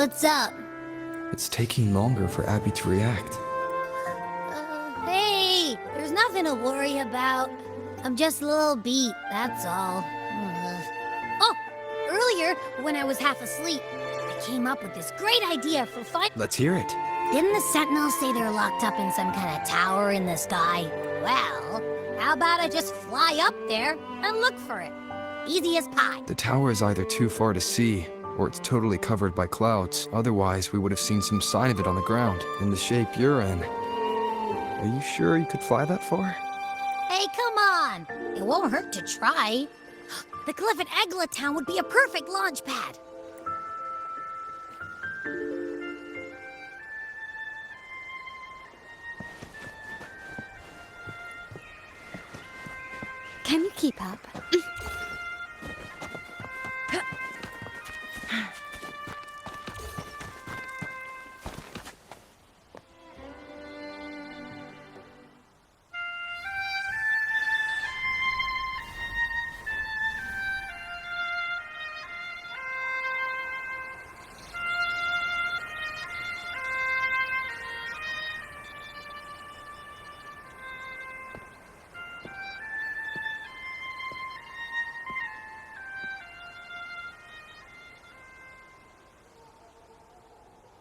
What's up? It's taking longer for Abby to react. Hey, there's nothing to worry about. I'm just a little beat, that's all. Oh, earlier, when I was half asleep, I came up with this great idea for fun. Let's hear it. Didn't the Sentinels say they're locked up in some kind of tower in the sky? Well, how about I just fly up there and look for it? Easy as pie. The tower is either too far to see, or it's totally covered by clouds. Otherwise, we would have seen some sign of it on the ground, in the shape you're in. Are you sure you could fly that far? Hey, come on! It won't hurt to try. The cliff at Egla Town would be a perfect launch pad. Can you keep up?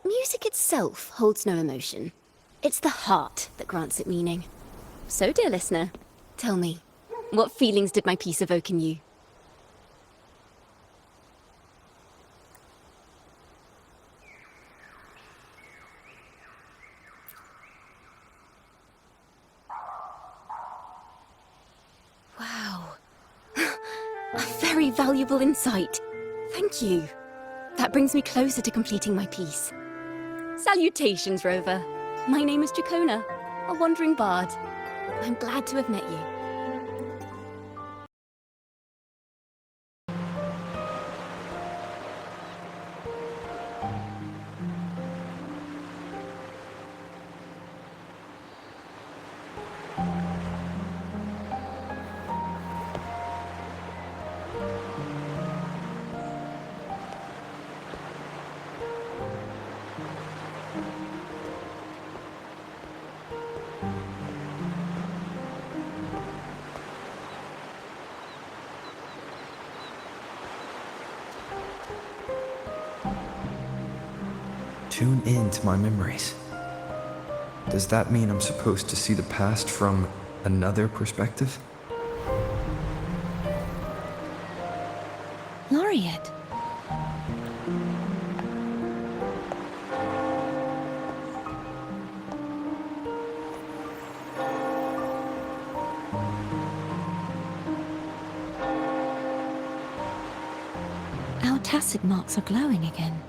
Music itself holds no emotion. It's the heart that grants it meaning. So, dear listener, tell me, what feelings did my piece evoke in you? Wow. A very valuable insight. Thank you. That brings me closer to completing my piece. Salutations, Rover. My name is Jacona, a wandering bard. I'm glad to have met you. Tune in to my memories. Does that mean I'm supposed to see the past from another perspective? Laureate. Our tacit marks are glowing again.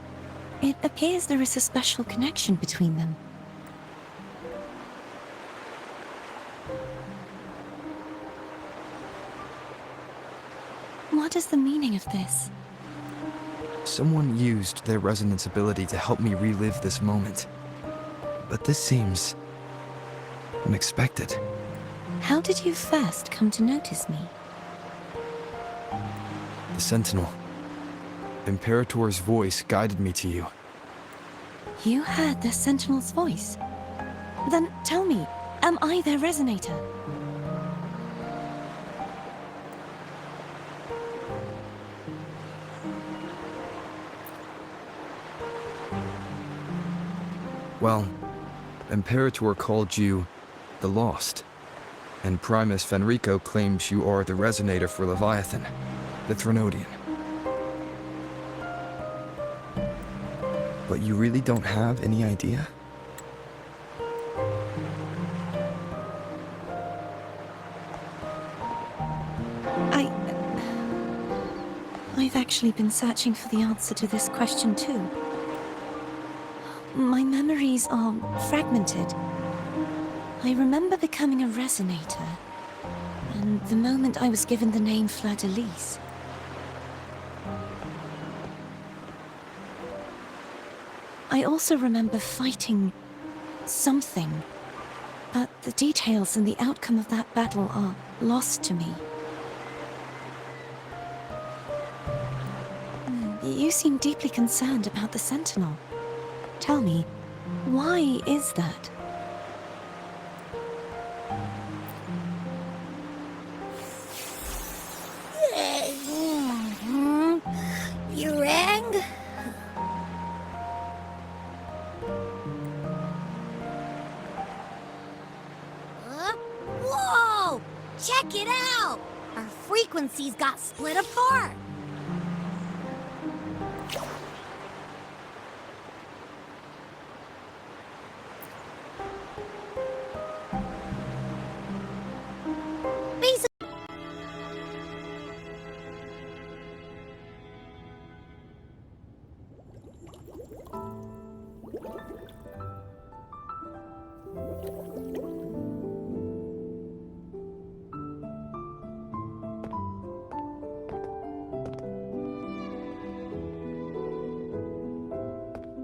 It appears there is a special connection between them. What is the meaning of this? Someone used their resonance ability to help me relive this moment. But this seems unexpected. How did you first come to notice me? The Sentinel. Imperator's voice guided me to you. You heard the Sentinel's voice? Then tell me, am I their resonator? Well, Imperator called you the Lost, and Primus Fenrico claims you are the resonator for Leviathan, the Threnodian. But you really don't have any idea? I've actually been searching for the answer to this question too. My memories are fragmented. I remember becoming a resonator, and the moment I was given the name Fleur-de-Lis. I also remember fighting something, but the details and the outcome of that battle are lost to me. You seem deeply concerned about the Sentinel. Tell me, why is that? You rang? Whoa! Check it out! Our frequencies got split apart. Basically,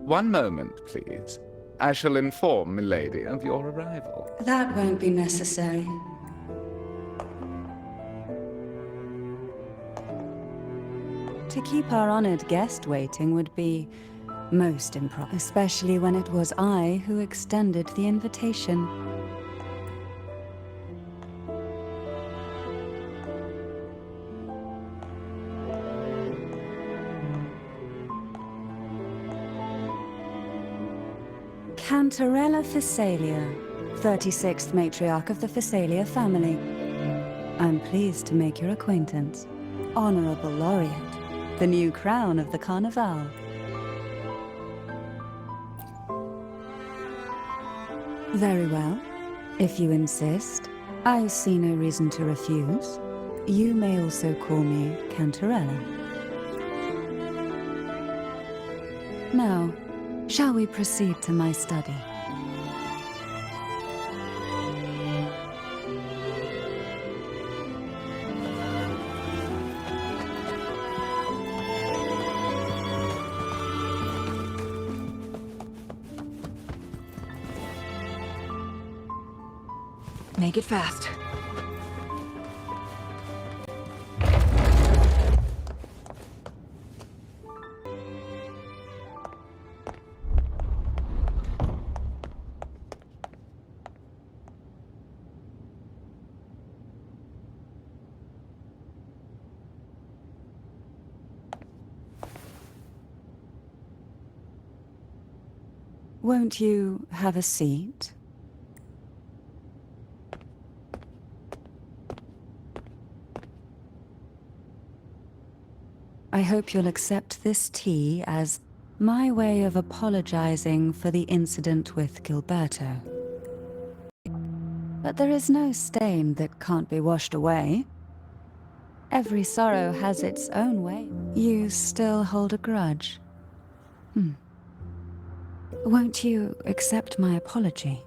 One moment, please. I shall inform Milady of your arrival. That won't be necessary. To keep our honored guest waiting would be most improper, especially when it was I who extended the invitation. Cantarella Phasalia, 36th matriarch of the Phasalia family. I'm pleased to make your acquaintance. Honorable Laureate, the new crown of the Carnival. Very well. If you insist, I see no reason to refuse. You may also call me Cantarella. Now, shall we proceed to my study? Make it fast. Won't you have a seat? I hope you'll accept this tea as my way of apologizing for the incident with Gilberto. But there is no stain that can't be washed away. Every sorrow has its own way. You still hold a grudge? Won't you accept my apology?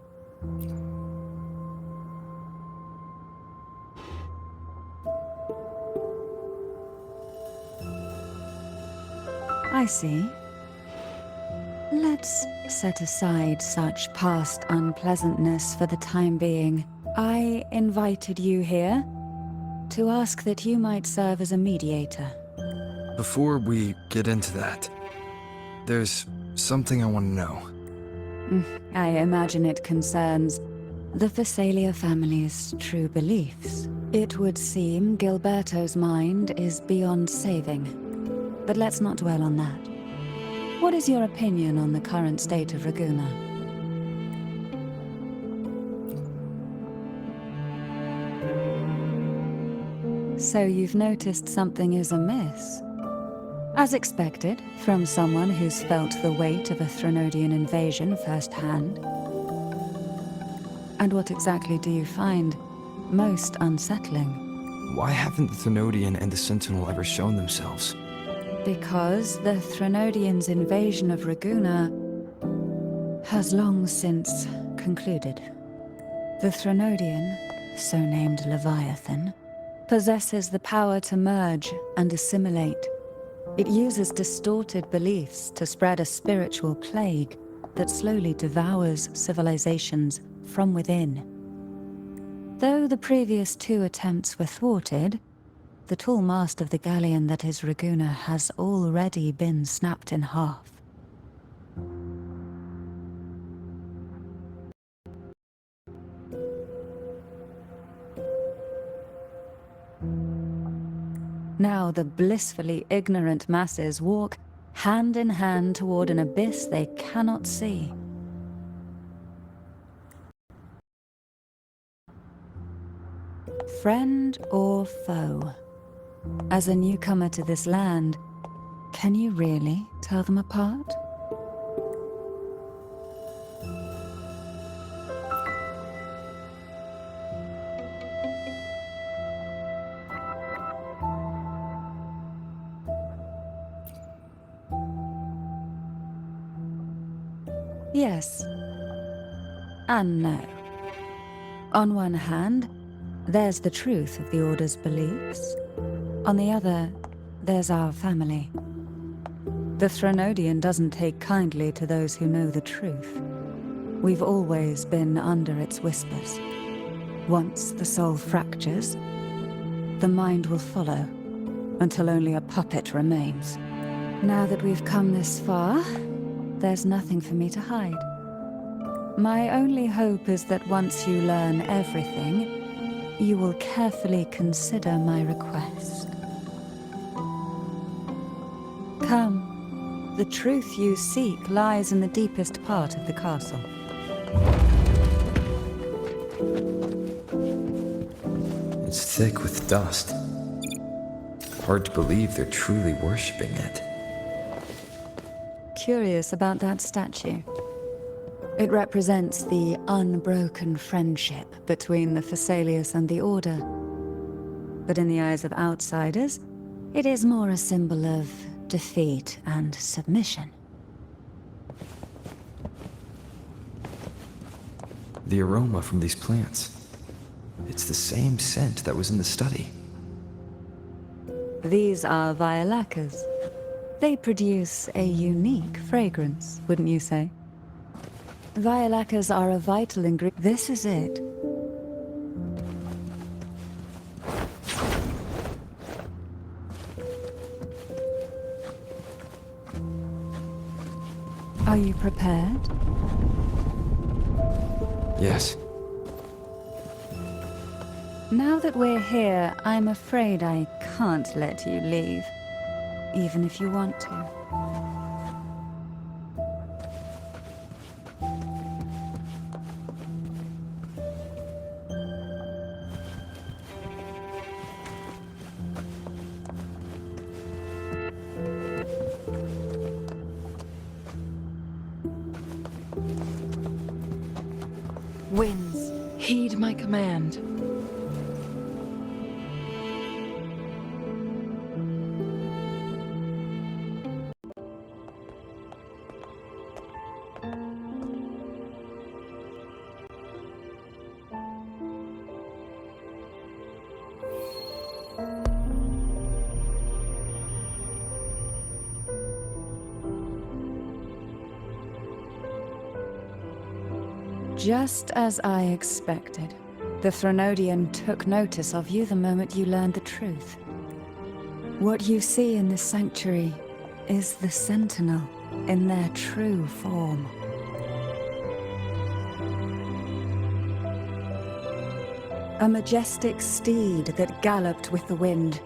I see. Let's set aside such past unpleasantness for the time being. I invited you here to ask that you might serve as a mediator. Before we get into that, there's something I want to know. I imagine it concerns the Phasalia family's true beliefs. It would seem Gilberto's mind is beyond saving. But let's not dwell on that. What is your opinion on the current state of Raguna? So you've noticed something is amiss? As expected, from someone who's felt the weight of a Threnodian invasion firsthand. And what exactly do you find most unsettling? Why haven't the Thenodian and the Sentinel ever shown themselves? Because the Threnodians' invasion of Raguna has long since concluded. The Threnodian, so named Leviathan, possesses the power to merge and assimilate. It uses distorted beliefs to spread a spiritual plague that slowly devours civilizations from within. Though the previous two attempts were thwarted, The tall mast of the galleon that is Raguna has already been snapped in half. Now the blissfully ignorant masses walk hand in hand toward an abyss they cannot see. Friend or foe? As a newcomer to this land, can you really tell them apart? Yes. And no. On one hand, there's the truth of the Order's beliefs. On the other, there's our family. The Threnodian doesn't take kindly to those who know the truth. We've always been under its whispers. Once the soul fractures, the mind will follow, until only a puppet remains. Now that we've come this far, there's nothing for me to hide. My only hope is that once you learn everything, you will carefully consider my request. Come. The truth you seek lies in the deepest part of the castle. It's thick with dust. Hard to believe they're truly worshipping it. Curious about that statue. It represents the unbroken friendship between the Phasaelius and the Order. But in the eyes of outsiders, it is more a symbol of defeat and submission. The aroma from these plants. It's the same scent that was in the study. These are violacas. They produce a unique fragrance, wouldn't you say? Violacas are a vital ingredient. This is it. Are you prepared? Yes. Now that we're here, I'm afraid I can't let you leave, even if you want to. Winds, heed my command. Just as I expected. The Threnodian took notice of you the moment you learned the truth. What you see in this sanctuary is the Sentinel in their true form. A majestic steed that galloped with the wind.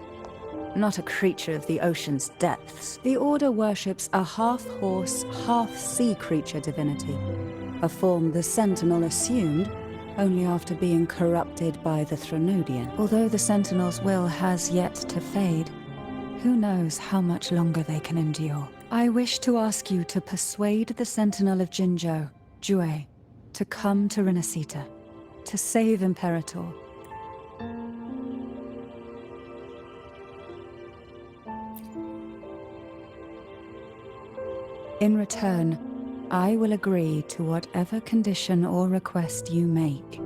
Not a creature of the ocean's depths. The Order worships a half-horse, half-sea creature divinity. A form the Sentinel assumed only after being corrupted by the Threnodian. Although the Sentinel's will has yet to fade, who knows how much longer they can endure. I wish to ask you to persuade the Sentinel of Jinzhou, Jue, to come to Renacita, to save Imperator. In return, I will agree to whatever condition or request you make.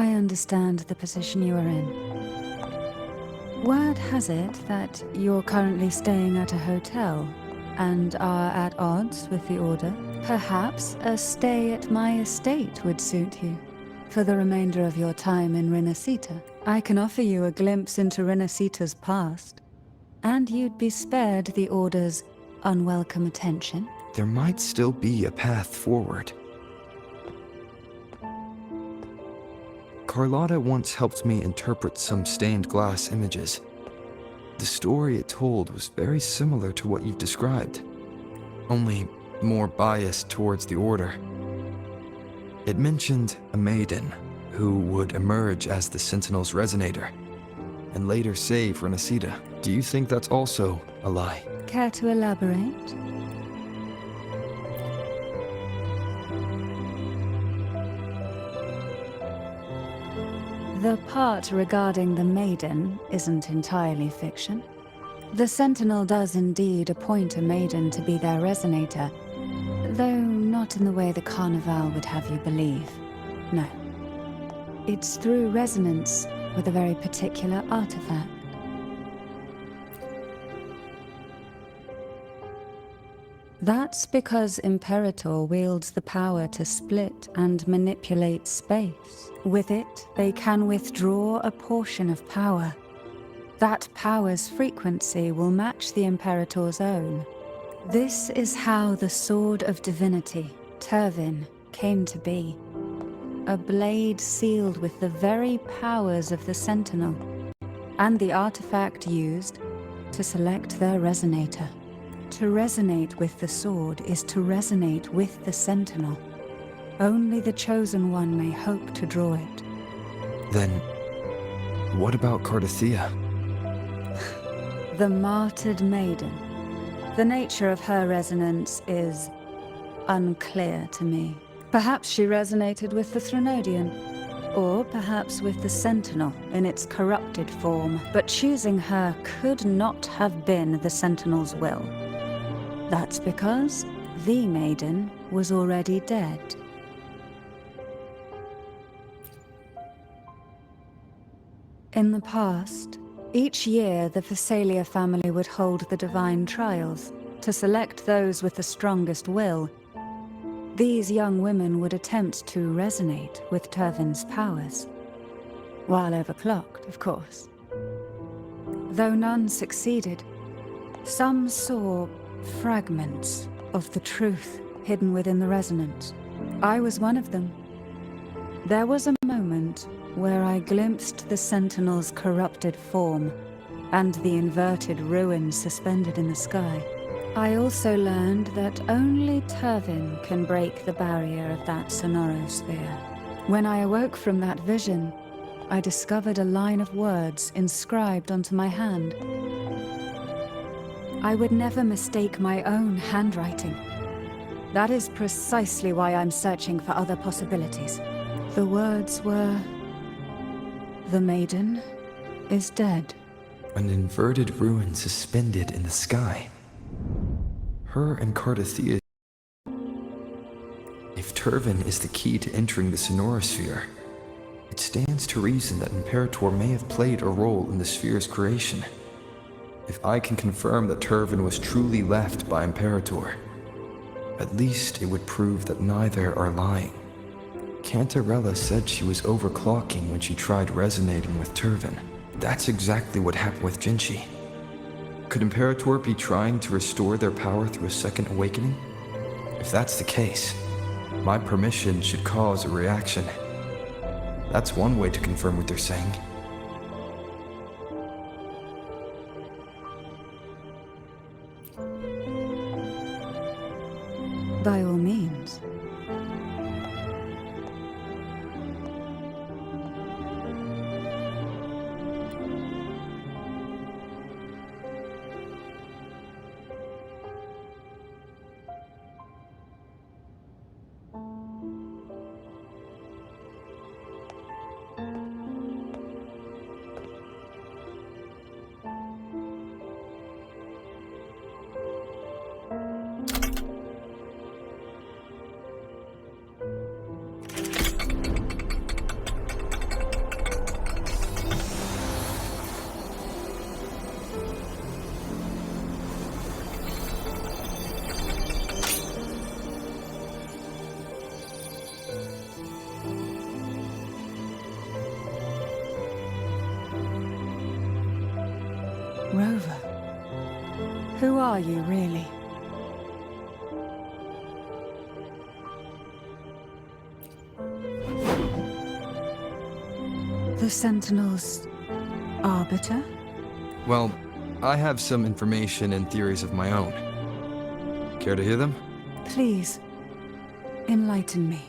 I understand the position you are in. Word has it that you're currently staying at a hotel and are at odds with the Order. Perhaps a stay at my estate would suit you for the remainder of your time in Renacita. I can offer you a glimpse into Renacita's past, and you'd be spared the Order's unwelcome attention. There might still be a path forward. Carlotta once helped me interpret some stained glass images. The story it told was very similar to what you've described, only more biased towards the Order. It mentioned a maiden who would emerge as the Sentinel's resonator and later save Renacita. Do you think that's also a lie? Care to elaborate? The part regarding the Maiden isn't entirely fiction. The Sentinel does indeed appoint a Maiden to be their resonator, though not in the way the Carnival would have you believe. No. It's through resonance with a very particular artifact. That's because Imperator wields the power to split and manipulate space. With it, they can withdraw a portion of power. That power's frequency will match the Imperator's own. This is how the Sword of Divinity, Turvin, came to be. A blade sealed with the very powers of the Sentinel, and the artifact used to select their resonator. To resonate with the sword is to resonate with the Sentinel. Only the Chosen One may hope to draw it. Then, what about Cardathea? The martyred maiden. The nature of her resonance is unclear to me. Perhaps she resonated with the Threnodian, or perhaps with the Sentinel in its corrupted form, but choosing her could not have been the Sentinel's will. That's because the Maiden was already dead. In the past, each year the Phasalia family would hold the Divine Trials to select those with the strongest will. These young women would attempt to resonate with Turvin's powers, while overclocked, of course. Though none succeeded, some saw fragments of the truth hidden within the resonance. I was one of them. There was a moment where I glimpsed the Sentinel's corrupted form and the inverted ruins suspended in the sky. I also learned that only Turvin can break the barrier of that sonorosphere. When I awoke from that vision, I discovered a line of words inscribed onto my hand. I would never mistake my own handwriting. That is precisely why I'm searching for other possibilities. The words were, "The Maiden is dead." An inverted ruin suspended in the sky. Her and Cardathea. If Turvin is the key to entering the sonorosphere, it stands to reason that Imperator may have played a role in the sphere's creation. If I can confirm that Turvin was truly left by Imperator, at least it would prove that neither are lying. Cantarella said she was overclocking when she tried resonating with Turvin. That's exactly what happened with Jinchi. Could Imperator be trying to restore their power through a second awakening? If that's the case, my permission should cause a reaction. That's one way to confirm what they're saying. By all means. are you, really? The Sentinel's arbiter? Well, I have some information and theories of my own. Care to hear them? Please, enlighten me.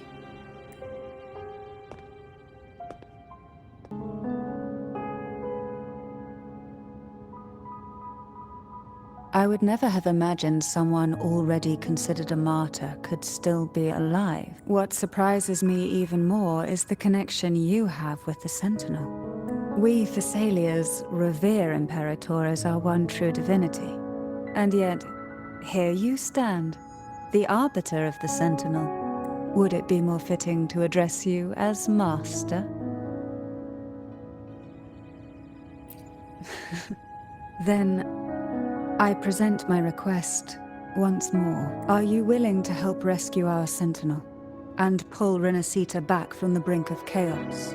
I would never have imagined someone already considered a martyr could still be alive. What surprises me even more is the connection you have with the Sentinel. We Thessalians revere Imperator as our one true divinity. And yet, here you stand, the arbiter of the Sentinel. Would it be more fitting to address you as Master? Then, I present my request once more. Are you willing to help rescue our Sentinel and pull Renacita back from the brink of chaos?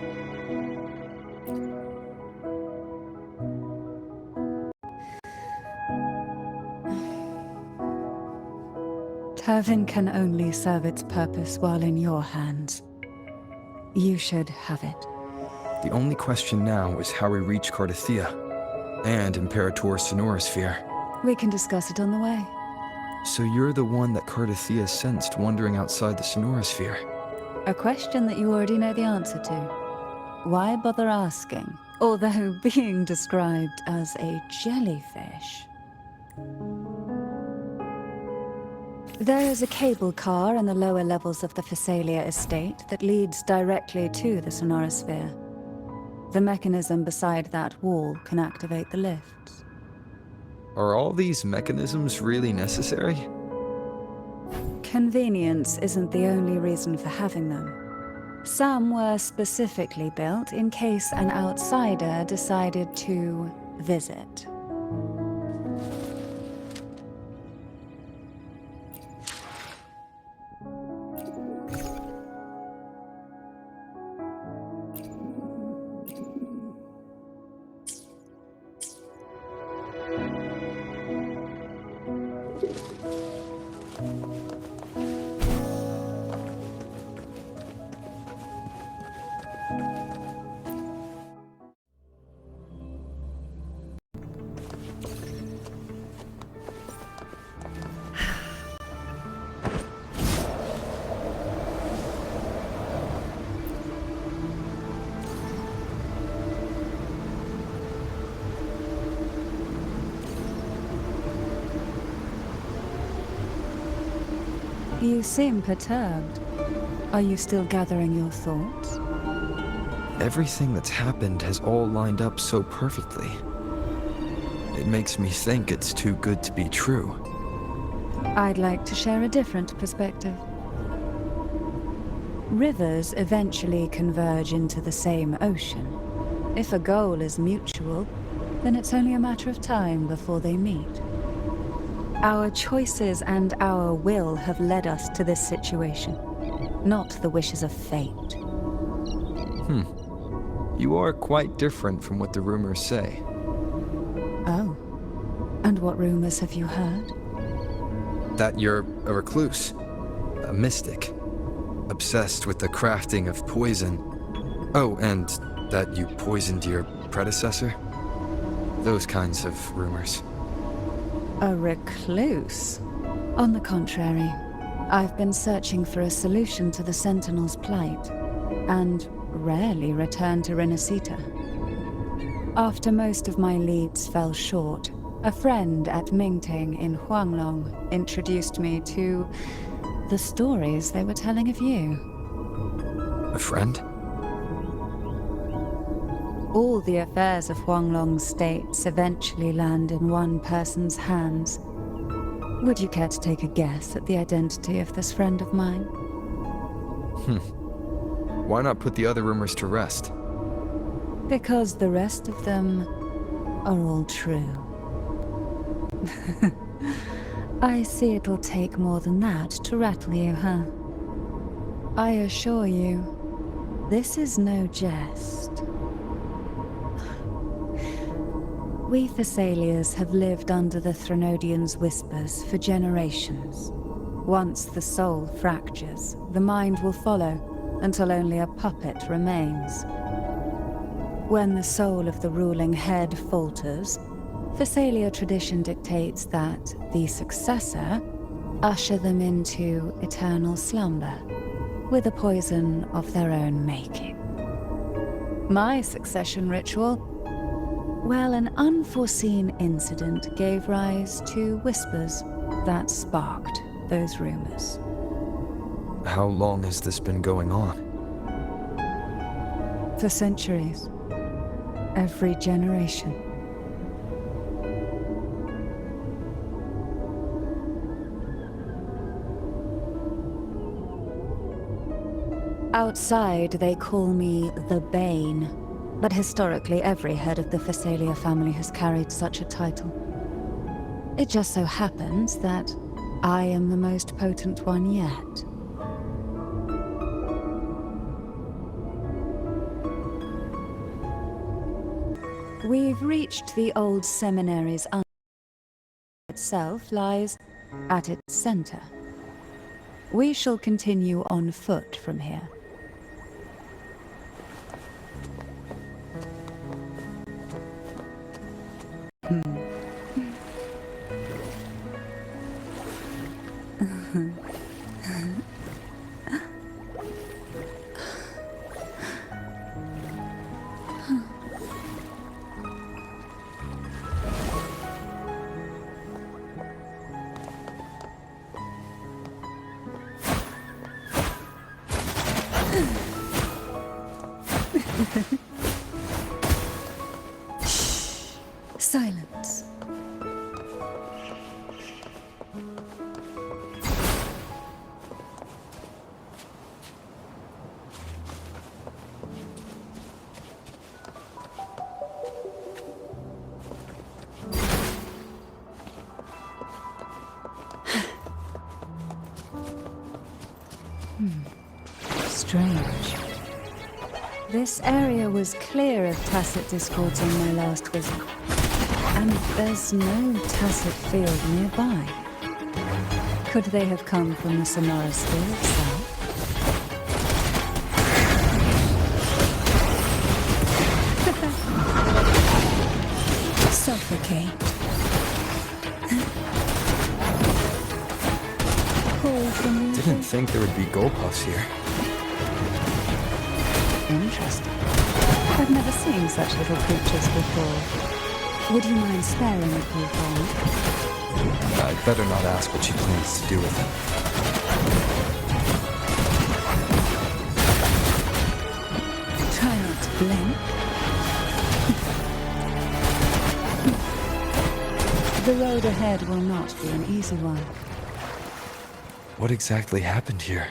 Turvin can only serve its purpose while in your hands. You should have it. The only question now is how we reach Cardathia and Imperator's Sonorosphere. We can discuss it on the way. So you're the one that Cardathia sensed wandering outside the Sonorosphere. A question that you already know the answer to. Why bother asking? Although being described as a jellyfish. There is a cable car in the lower levels of the Thessalia estate that leads directly to the Sonorosphere. The mechanism beside that wall can activate the lifts. Are all these mechanisms really necessary? Convenience isn't the only reason for having them. Some were specifically built in case an outsider decided to visit. You seem perturbed. Are you still gathering your thoughts? Everything that's happened has all lined up so perfectly. It makes me think it's too good to be true. I'd like to share a different perspective. Rivers eventually converge into the same ocean. If a goal is mutual, then it's only a matter of time before they meet. Our choices and our will have led us to this situation, not the wishes of fate. You are quite different from what the rumors say. Oh. And what rumors have you heard? That you're a recluse, a mystic, obsessed with the crafting of poison. Oh, and that you poisoned your predecessor? Those kinds of rumors. A recluse? On the contrary, I've been searching for a solution to the Sentinel's plight, and rarely return to Renacita. After most of my leads fell short, a friend at Mingting in Huanglong introduced me to the stories they were telling of you. A friend? All the affairs of Huanglong states eventually land in one person's hands. Would you care to take a guess at the identity of this friend of mine? Why not put the other rumors to rest? Because the rest of them are all true. I see it'll take more than that to rattle you, huh? I assure you, this is no jest. We Thessalians have lived under the Threnodians' whispers for generations. Once the soul fractures, the mind will follow, until only a puppet remains. When the soul of the ruling head falters, Thessalia tradition dictates that the successor usher them into eternal slumber, with a poison of their own making. My succession ritual, well, an unforeseen incident gave rise to whispers that sparked those rumors. How long has this been going on? For centuries. Every generation. Outside, they call me the Bane, but historically every head of the Thessalia family has carried such a title. It just so happens that I am the most potent one yet. We've reached the old seminary's itself lies at its center. We shall continue on foot from here. Silence. Strange. This area was clear of tacit discords on my last visit. And there's no tacit field nearby. Could they have come from the Sonora Sphere itself? Suffocate. Call from the... Didn't think there would be Golpuffs here. Interesting. I've never seen such little creatures before. Would you mind sparing a few for me? I'd better not ask what she plans to do with them. Try not to blink. The road ahead will not be an easy one. What exactly happened here?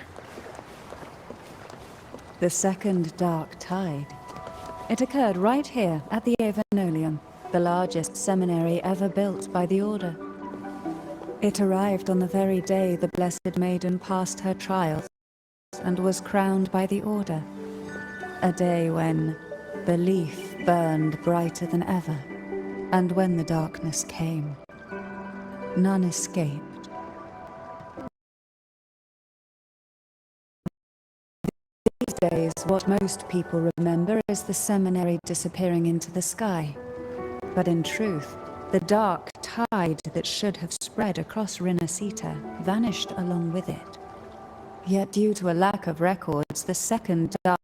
The second dark tide. It occurred right here at the Avenolium, the largest seminary ever built by the Order. It arrived on the very day the Blessed Maiden passed her trials and was crowned by the Order. A day when belief burned brighter than ever, and when the darkness came, none escaped. These days, what most people remember is the seminary disappearing into the sky. But in truth, the dark tide that should have spread across Rinascita vanished along with it. Yet due to a lack of records, the second dark...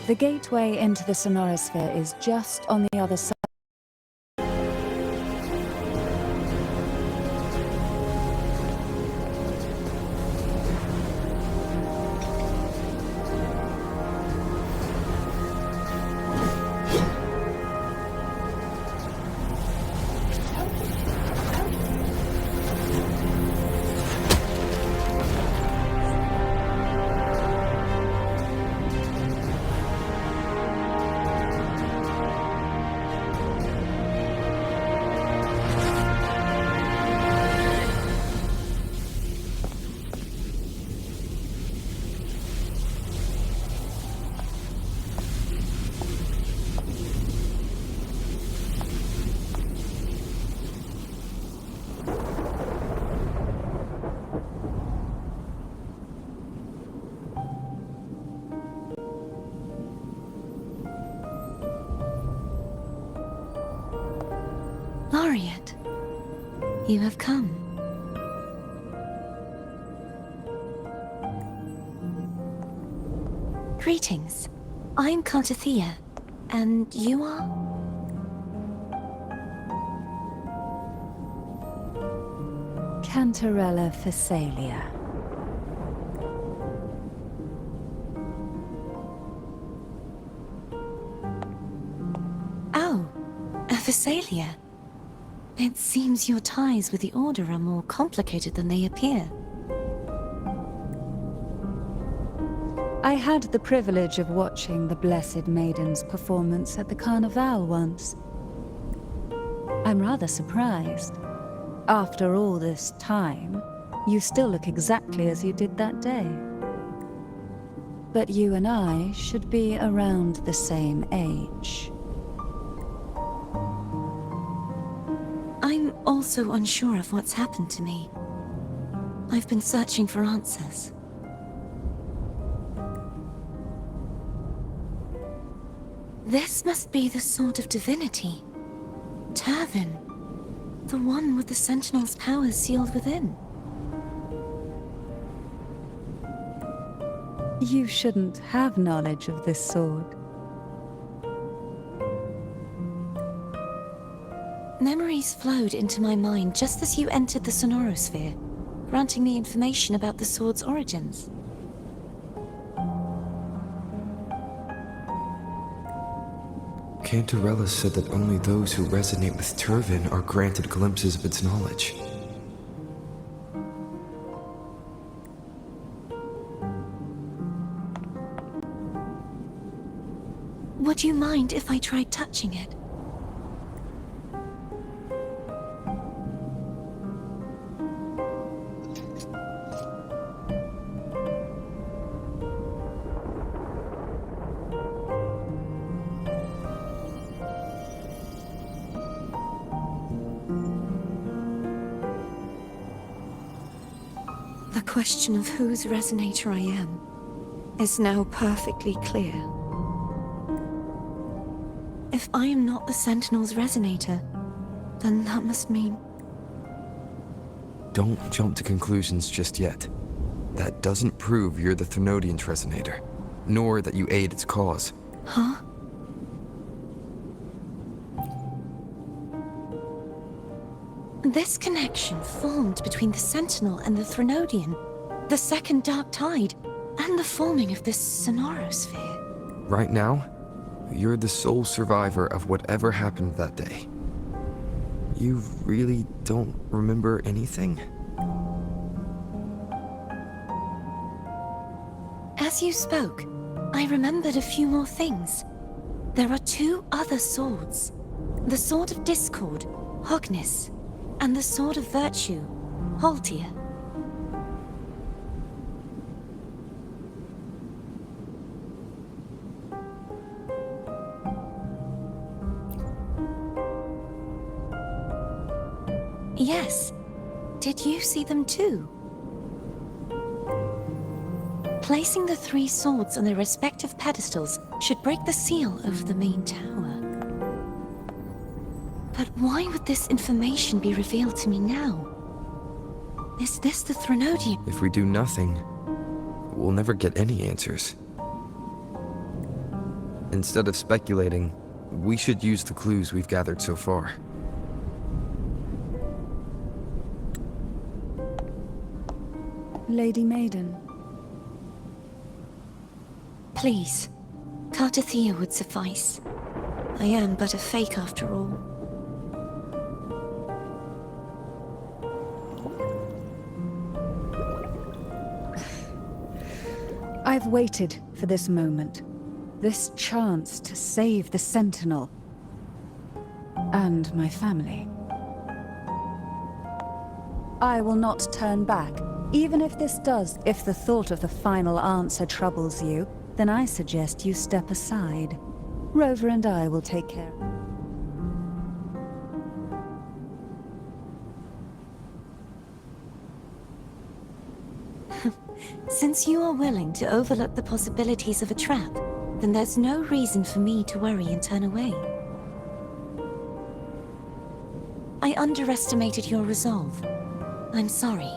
The gateway into the Sonora Sphere is just on the other side. You have come. Greetings. I'm Cartathea, and you are? Cantarella Phasalia. Oh, a Phasalia. It seems your ties with the Order are more complicated than they appear. I had the privilege of watching the Blessed Maiden's performance at the Carnival once. I'm rather surprised. After all this time, you still look exactly as you did that day. But you and I should be around the same age. I'm also unsure of what's happened to me. I've been searching for answers. This must be the Sword of Divinity. Turvin. The one with the Sentinel's powers sealed within. You shouldn't have knowledge of this sword. Memories flowed into my mind just as you entered the Sonorosphere, granting me information about the sword's origins. Cantarella said that only those who resonate with Turvin are granted glimpses of its knowledge. Would you mind if I tried touching it? The question of whose resonator I am is now perfectly clear. If I am not the Sentinel's resonator, then that must mean... Don't jump to conclusions just yet. That doesn't prove you're the Threnodian's resonator, nor that you aid its cause. Huh? This connection formed between the Sentinel and the Threnodian, the second Dark Tide, and the forming of this Sonorosphere. Right now, you're the sole survivor of whatever happened that day. You really don't remember anything? As you spoke, I remembered a few more things. There are two other swords. The Sword of Discord, Hognis, and the Sword of Virtue, Haltia. Yes. Did you see them too? Placing the three swords on their respective pedestals should break the seal of the main tower. But why would this information be revealed to me now? Is this the Threnodian? If we do nothing, we'll never get any answers. Instead of speculating, we should use the clues we've gathered so far. Lady Maiden. Please, Cartathea would suffice. I am but a fake after all. I've waited for this moment. This chance to save the Sentinel. And my family. I will not turn back, even if this does. If the thought of the final answer troubles you, then I suggest you step aside. Rover and I will take care. Since you are willing to overlook the possibilities of a trap, then there's no reason for me to worry and turn away. I underestimated your resolve. I'm sorry.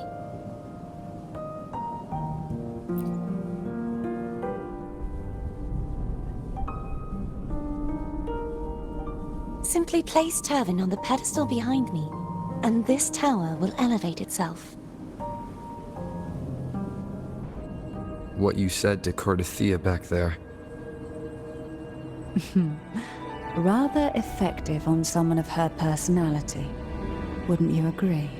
Simply place Turvin on the pedestal behind me, and this tower will elevate itself. What you said to Cordothea back there. Rather effective on someone of her personality. Wouldn't you agree?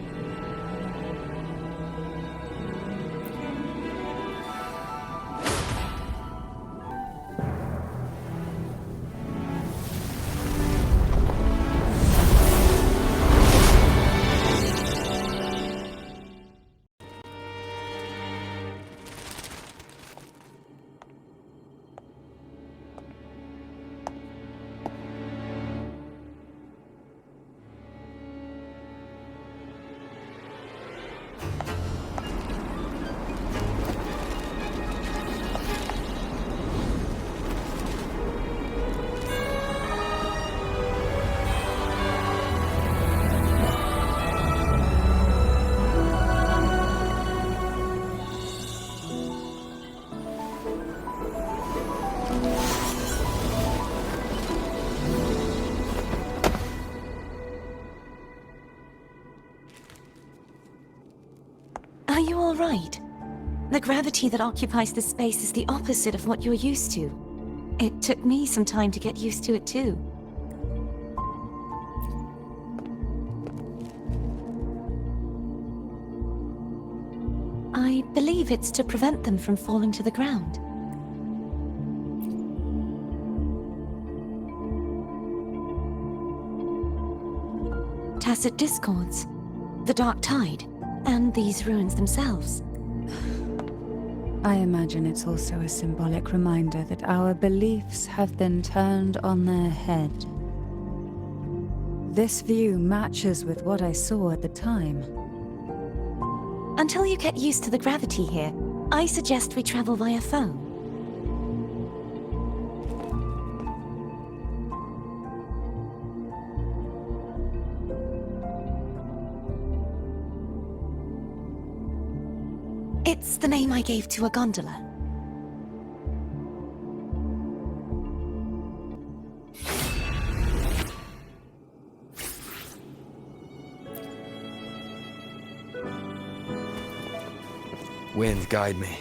Are you all right? The gravity that occupies this space is the opposite of what you're used to. It took me some time to get used to it too. I believe it's to prevent them from falling to the ground. Tacit discords, the dark tide, and these ruins themselves. I imagine it's also a symbolic reminder that our beliefs have been turned on their head. This view matches with what I saw at the time. Until you get used to the gravity here, I suggest we travel via phone. It's the name I gave to a gondola. Wind, guide me.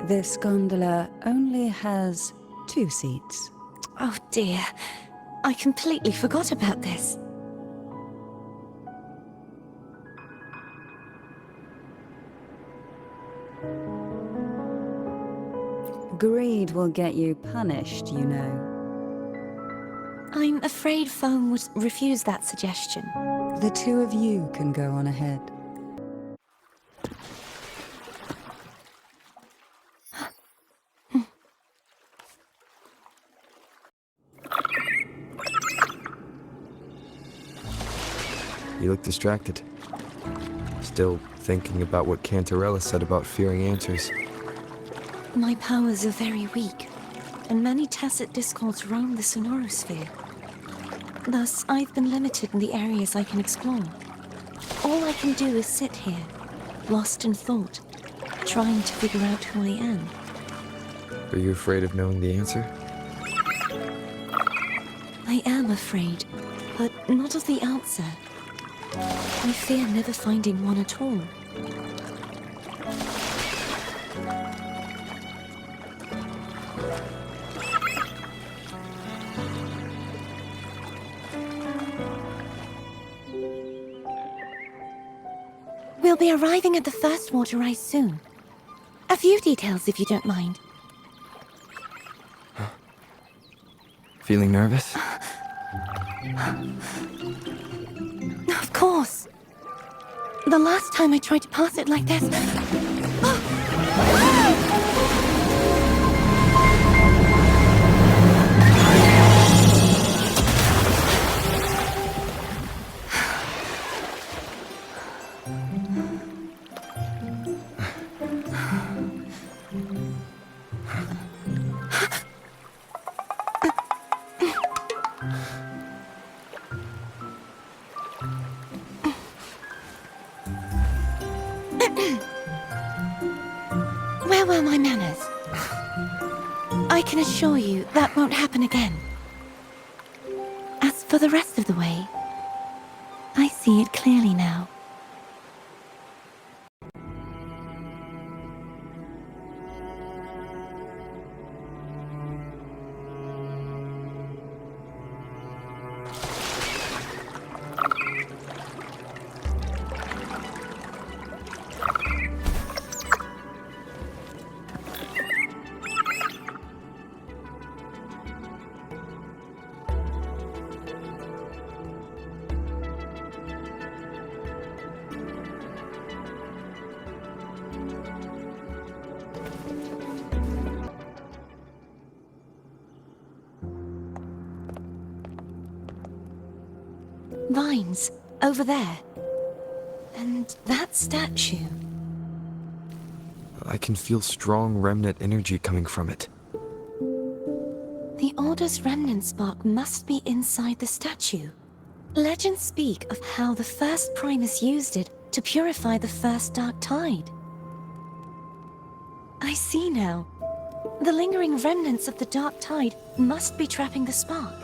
This gondola only has 2 seats. Oh dear, I completely forgot about this. Greed will get you punished, you know. I'm afraid Foam would refuse that suggestion. The 2 of you can go on ahead. You look distracted. Still thinking about what Cantarella said about fearing answers. My powers are very weak, and many tacit discords roam the sonorosphere. Thus, I've been limited in the areas I can explore. All I can do is sit here, lost in thought, trying to figure out who I am. Are you afraid of knowing the answer? I am afraid, but not of the answer. I fear never finding one at all. We'll be arriving at the first water rise soon. A few details, if you don't mind. Feeling nervous? Of course. The last time I tried to pass it like this... Where were my manners? I can assure you that won't happen again. As for the rest of the way, I see it clearly now. Vines, over there. And that statue. I can feel strong remnant energy coming from it. The Order's remnant spark must be inside the statue. Legends speak of how the first Primus used it to purify the first Dark Tide. I see now. The lingering remnants of the Dark Tide must be trapping the spark.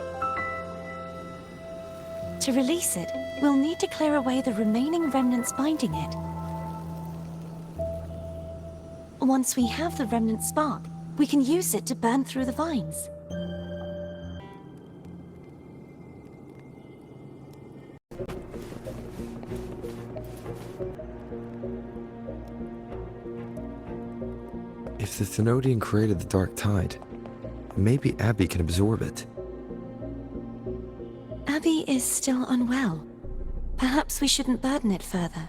To release it, we'll need to clear away the remaining remnants binding it. Once we have the remnant spark, we can use it to burn through the vines. If the Thenodian created the Dark Tide, maybe Abby can absorb it. Abby is still unwell. Perhaps we shouldn't burden it further.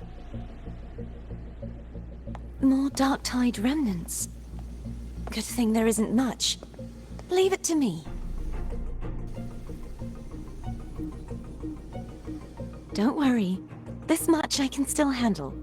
More Dark Tide remnants. Good thing there isn't much. Leave it to me. Don't worry. This much I can still handle.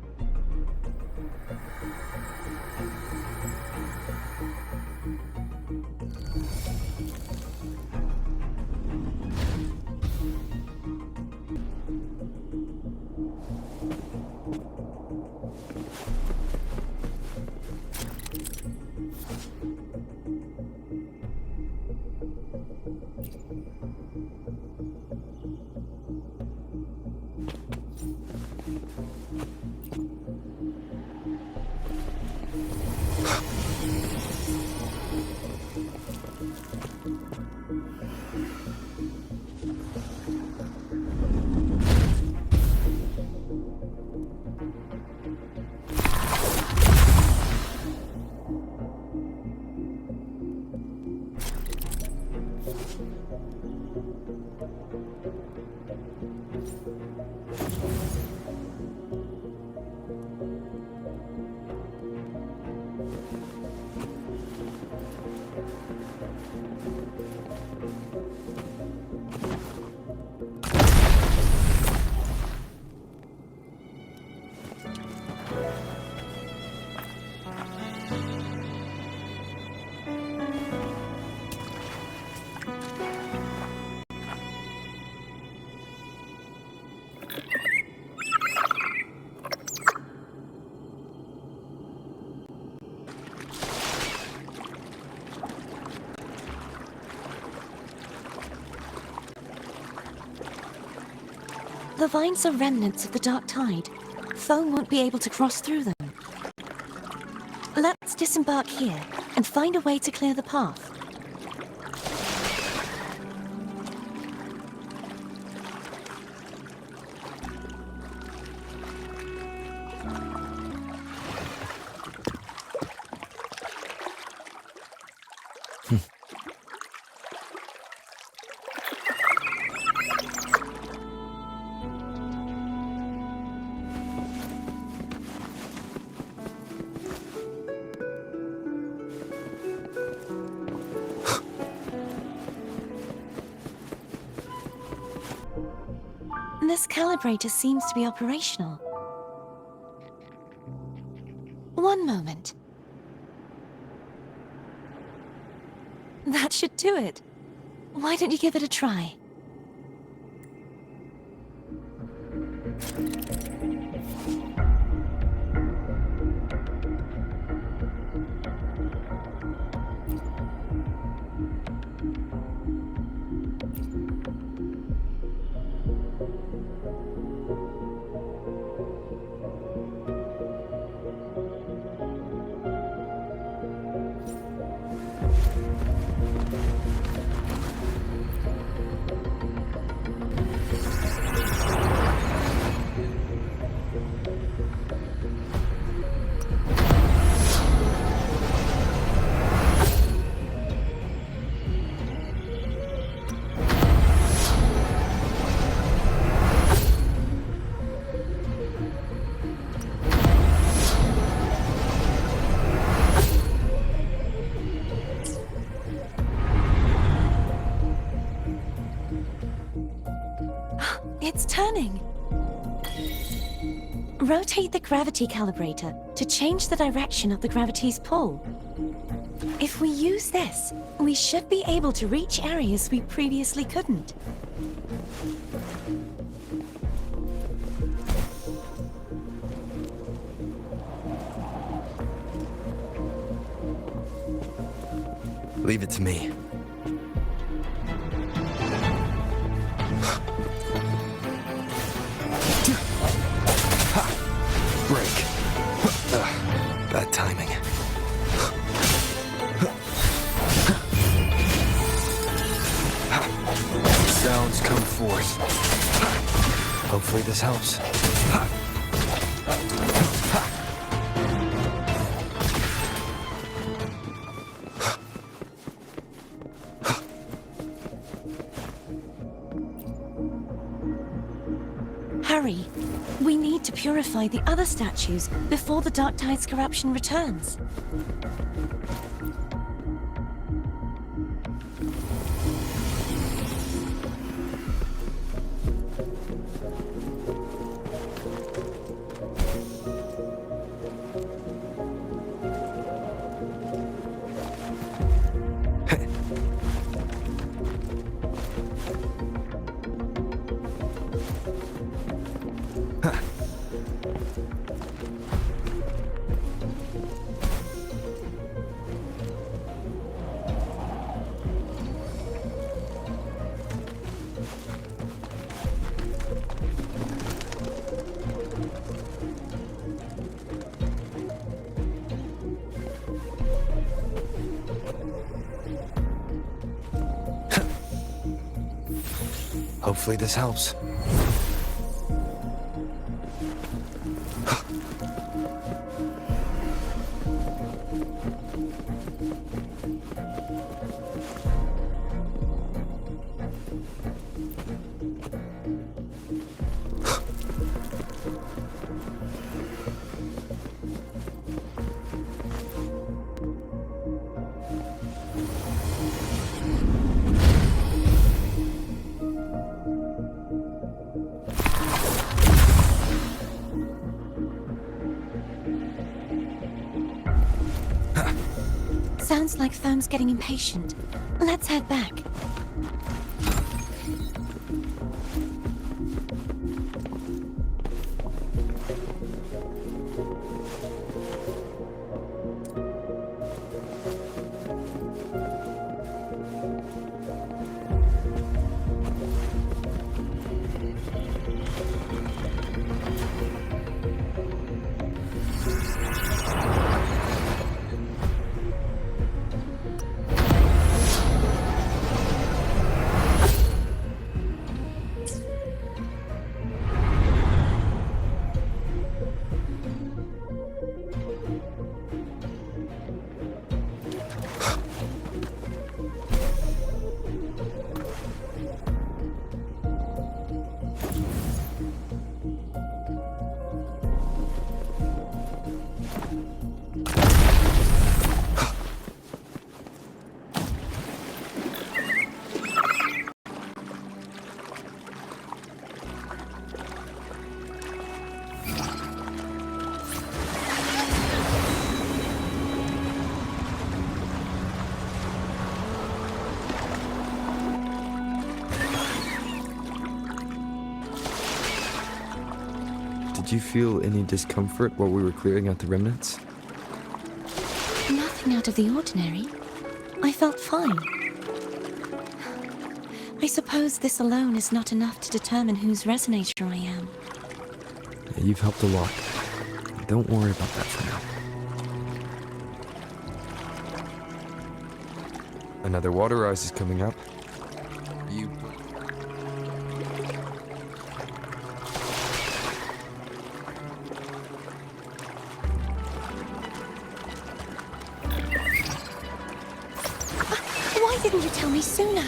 The vines are remnants of the dark tide. Foam won't be able to cross through them. Let's disembark here and find a way to clear the path. This calibrator seems to be operational. One moment. That should do it. Why don't you give it a try? It's turning. Rotate the gravity calibrator to change the direction of the gravity's pull. If we use this, we should be able to reach areas we previously couldn't. Leave it to me. Break. Bad timing. Sounds come forth. Hopefully this helps. Hurry. We need to purify the other statues before the Dark Tide's corruption returns. Hopefully this helps. Sounds like Foam's getting impatient. Let's head back. Did you feel any discomfort while we were clearing out the remnants? Nothing out of the ordinary. I felt fine. I suppose this alone is not enough to determine whose resonator I am. Yeah, you've helped a lot. Don't worry about that for now. Another water rise is coming up. You... Why didn't you tell me sooner?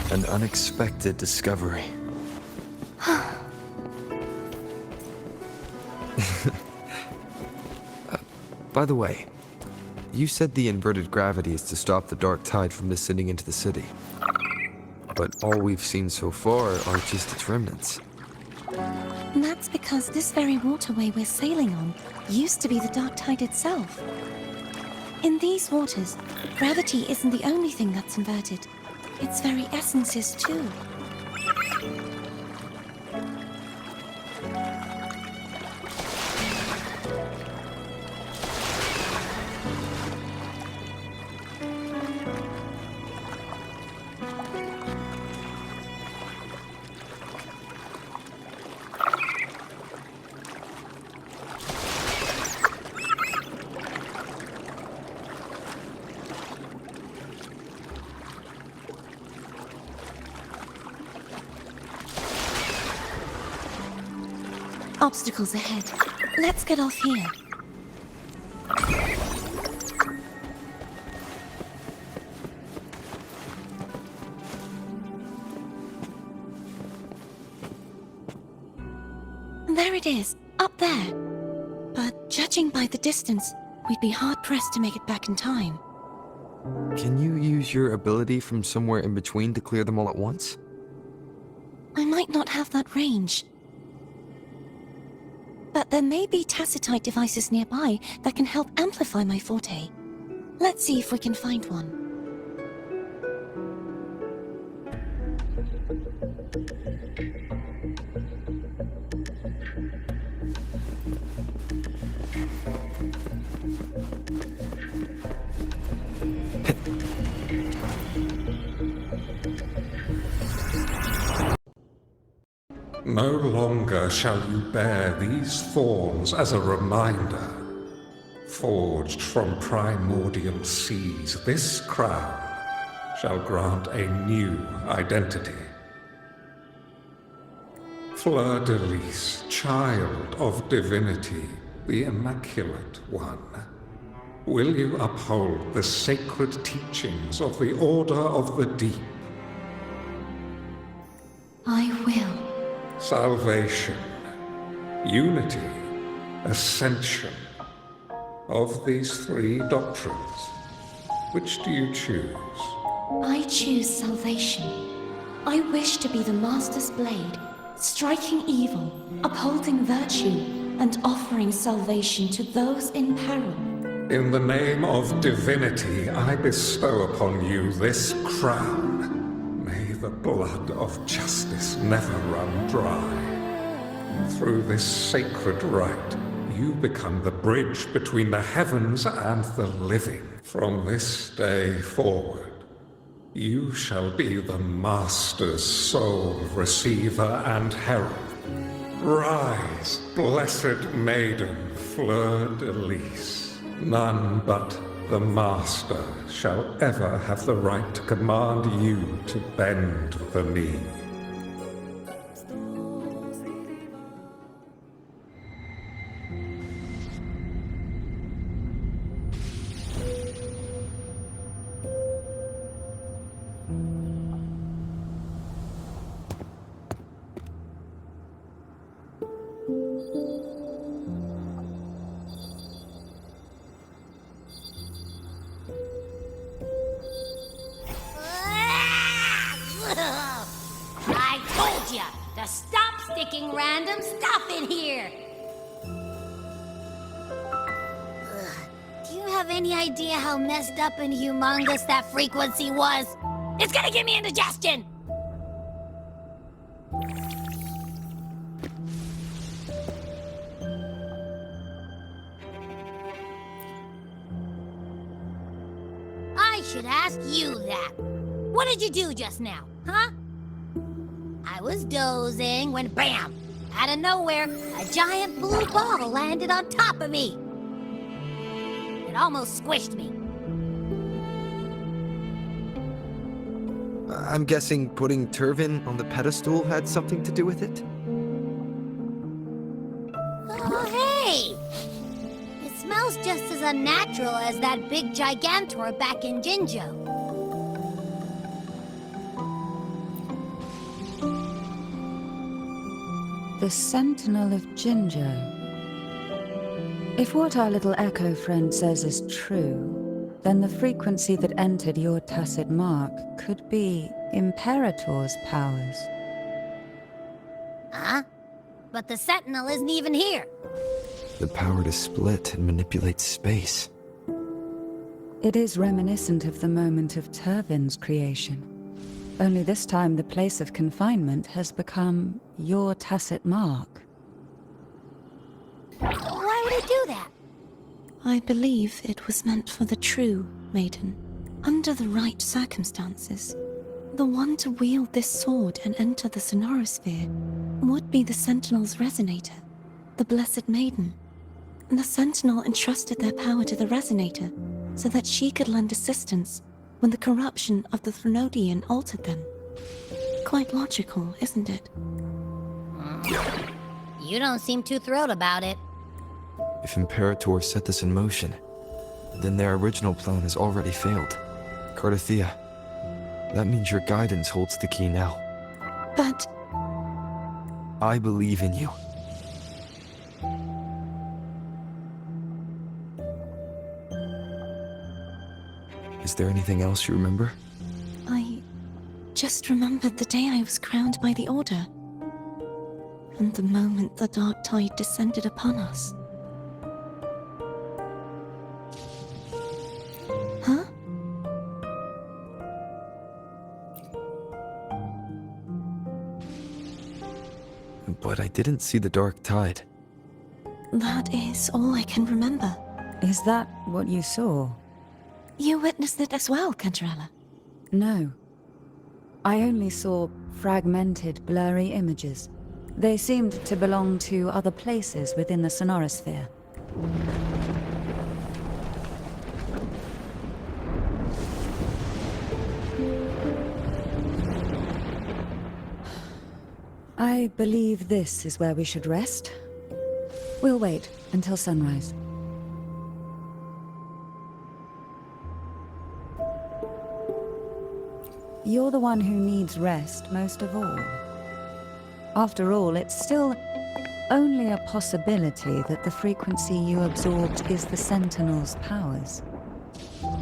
An unexpected discovery. By the way, you said the inverted gravity is to stop the dark tide from descending into the city. But all we've seen so far are just its remnants. And that's because this very waterway we're sailing on used to be the dark tide itself. In these waters, gravity isn't the only thing that's inverted. Its very essence is too. Obstacles ahead. Let's get off here. There it is, up there. But judging by the distance, we'd be hard-pressed to make it back in time. Can you use your ability from somewhere in between to clear them all at once? I might not have that range. But there may be tacitite devices nearby that can help amplify my forte. Let's see if we can find one. No longer shall you bear these thorns as a reminder. Forged from primordial seas, this crown shall grant a new identity. Fleur-de-Lis, child of divinity, the Immaculate One, will you uphold the sacred teachings of the Order of the Deep? I will. Salvation, unity, ascension. Of these three doctrines, which do you choose? I choose salvation. I wish to be the Master's blade, striking evil, upholding virtue, and offering salvation to those in peril. In the name of divinity, I bestow upon you this crown. May the blood of justice never run dry. Through this sacred rite, you become the bridge between the heavens and the living. From this day forward, you shall be the Master's sole receiver and herald. Rise, blessed maiden, Fleur-de-Lis. None but the Master shall ever have the right to command you to bend the knee. sticking random stuff in here. Do you have any idea how messed up and humongous that frequency was? It's gonna give me indigestion! I should ask you that. What did you do just now, huh? I was dozing when bam! Out of nowhere, a giant blue ball landed on top of me. It almost squished me. I'm guessing putting Turvin on the pedestal had something to do with it? Oh, hey! It smells just as unnatural as that big gigantor back in Jinjo. The Sentinel of Jinjo. If what our little echo friend says is true, then the frequency that entered your tacit mark could be Imperator's powers. Huh? But the Sentinel isn't even here. The power to split and manipulate space. It is reminiscent of the moment of Turvin's creation. Only this time the place of confinement has become your tacit mark. Why would it do that? I believe it was meant for the true Maiden. Under the right circumstances, the one to wield this sword and enter the Sonorosphere would be the Sentinel's resonator, the Blessed Maiden. The Sentinel entrusted their power to the resonator so that she could lend assistance when the corruption of the Threnodian altered them. Quite logical, isn't it? You don't seem too thrilled about it. If Imperator set this in motion, then their original plan has already failed. Cardathea, that means your guidance holds the key now. But I believe in you. Is there anything else you remember? I just remembered the day I was crowned by the Order. And the moment the dark tide descended upon us. Huh? But I didn't see the dark tide. That is all I can remember. Is that what you saw? You witnessed it as well, Cantarella. No. I only saw fragmented, blurry images. They seemed to belong to other places within the Sonorosphere. I believe this is where we should rest. We'll wait until sunrise. You're the one who needs rest most of all. After all, it's still only a possibility that the frequency you absorbed is the Sentinel's powers.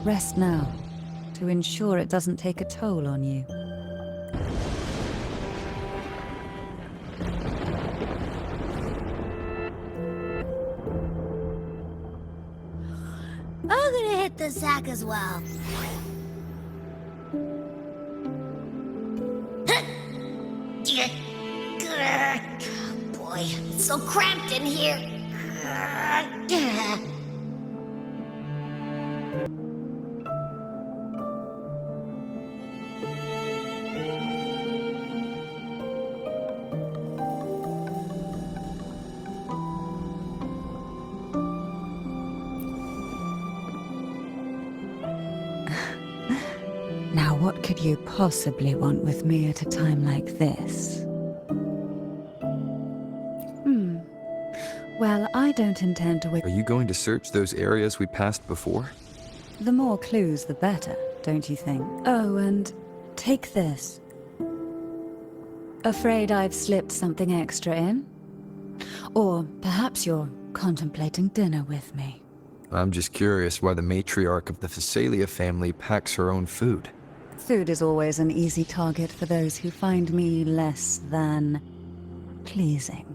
Rest now, to ensure it doesn't take a toll on you. I'm gonna hit the sack as well. Boy, it's so cramped in here. Now, what could you possibly want with me at a time like this? Well, I don't intend to Are you going to search those areas we passed before? The more clues, the better, don't you think? Oh, and take this. Afraid I've slipped something extra in? Or perhaps you're contemplating dinner with me. I'm just curious why the matriarch of the Phasalia family packs her own food. Food is always an easy target for those who find me less than pleasing.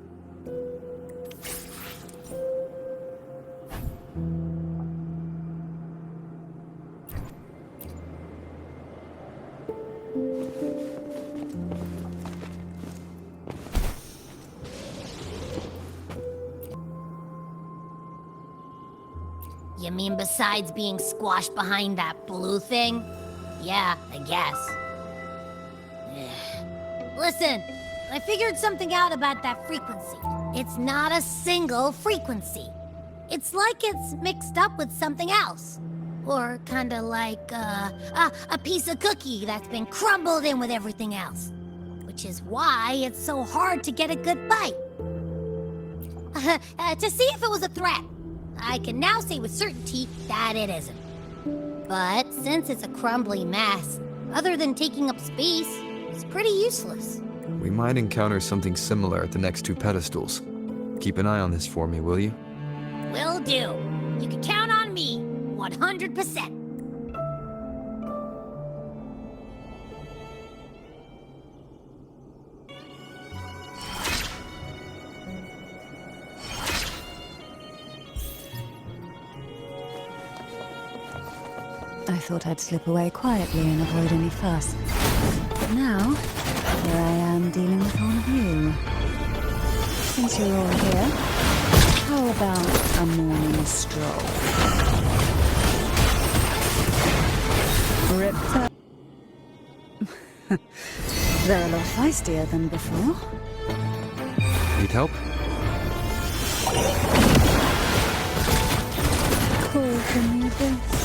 You mean besides being squashed behind that blue thing? Yeah, I guess. Listen, I figured something out about that frequency. It's not a single frequency. It's like it's mixed up with something else. Or kinda like, a piece of cookie that's been crumbled in with everything else. Which is why it's so hard to get a good bite. To see if it was a threat. I can now say with certainty that it isn't. But since it's a crumbly mess, other than taking up space, it's pretty useless. We might encounter something similar at the next two pedestals. Keep an eye on this for me, will you? Will do. You can count on me, 100%. I thought I'd slip away quietly and avoid any fuss. But now, here I am dealing with all of you. Since you're all here, how about a morning stroll? Rip that. They're a lot feistier than before. Need help? Call from the abyss.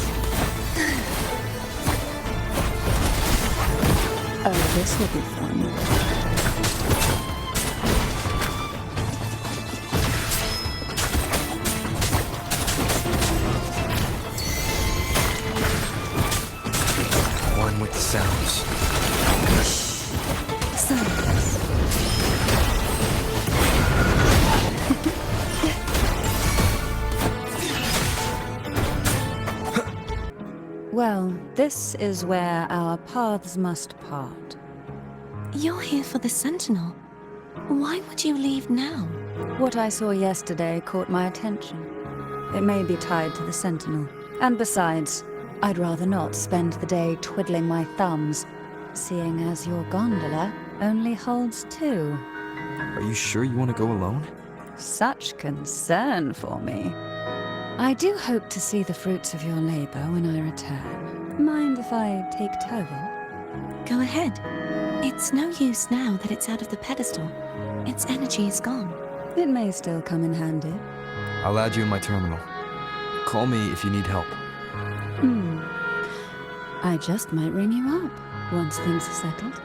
Oh, this will be fun. One with the sounds. Silence. Well, this is where our paths must part. You're here for the Sentinel. Why would you leave now? What I saw yesterday caught my attention. It may be tied to the Sentinel. And besides, I'd rather not spend the day twiddling my thumbs, seeing as your gondola only holds two. Are you sure you want to go alone? Such concern for me. I do hope to see the fruits of your labor when I return. Mind if I take Tovin? Go ahead. It's no use now that it's out of the pedestal. Its energy is gone. It may still come in handy. I'll add you in my terminal. Call me if you need help. I just might ring you up once things are settled.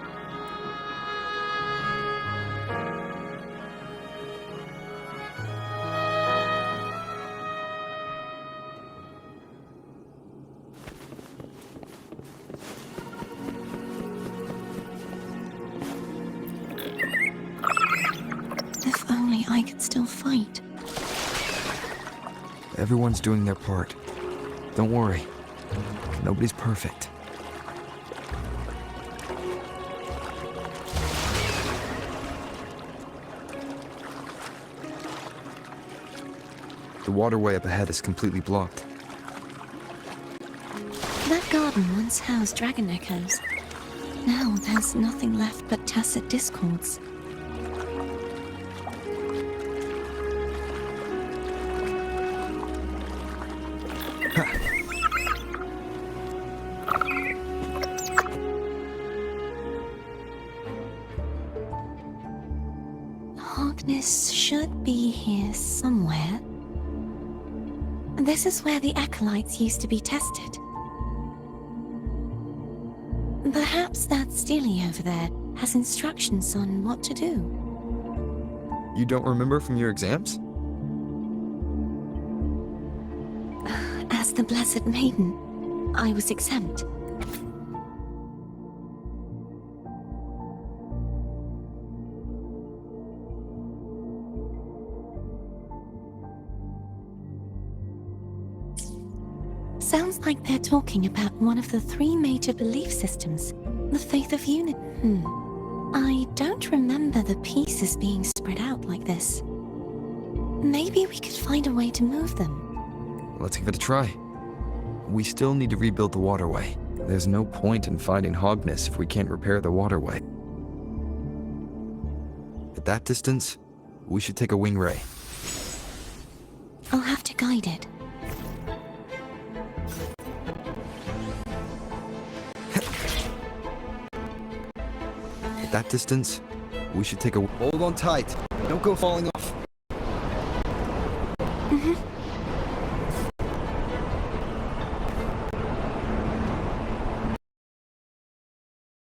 If only I could still fight. Everyone's doing their part. Don't worry. Nobody's perfect. The waterway up ahead is completely blocked. That garden once housed dragon echoes. Now there's nothing left but tacit discords. Harkness should be here somewhere. This is where the acolytes used to be tested. Perhaps that Steely over there has instructions on what to do. You don't remember from your exams? As the Blessed Maiden, I was exempt. Sounds like they're talking about one of the three major belief systems, the faith of unity. I don't remember the pieces being spread out like this. Maybe we could find a way to move them. Let's give it a try. We still need to rebuild the waterway. There's no point in finding Hogness if we can't repair the waterway. At that distance, we should take a wing ray. I'll have to guide it. At that distance, we should take a... Hold on tight. Don't go falling off.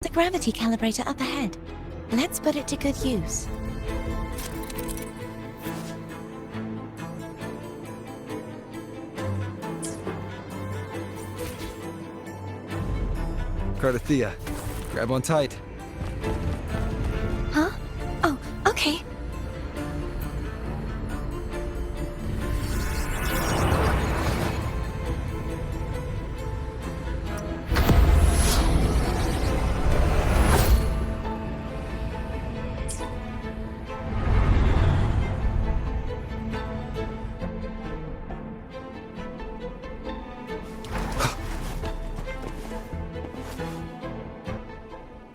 The gravity calibrator up ahead. Let's put it to good use. Cardathea, grab on tight. Huh? Oh, okay.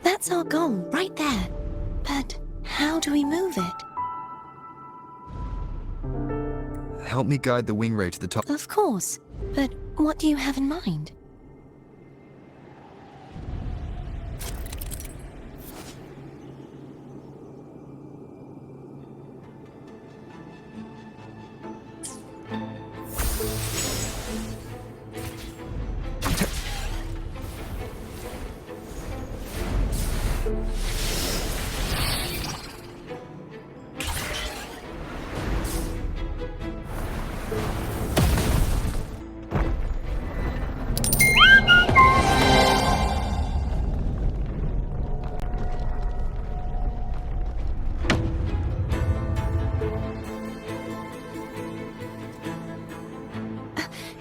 That's our goal, right there. But how do we move it? Help me guide the wing ray to the top. Of course. But what do you have in mind?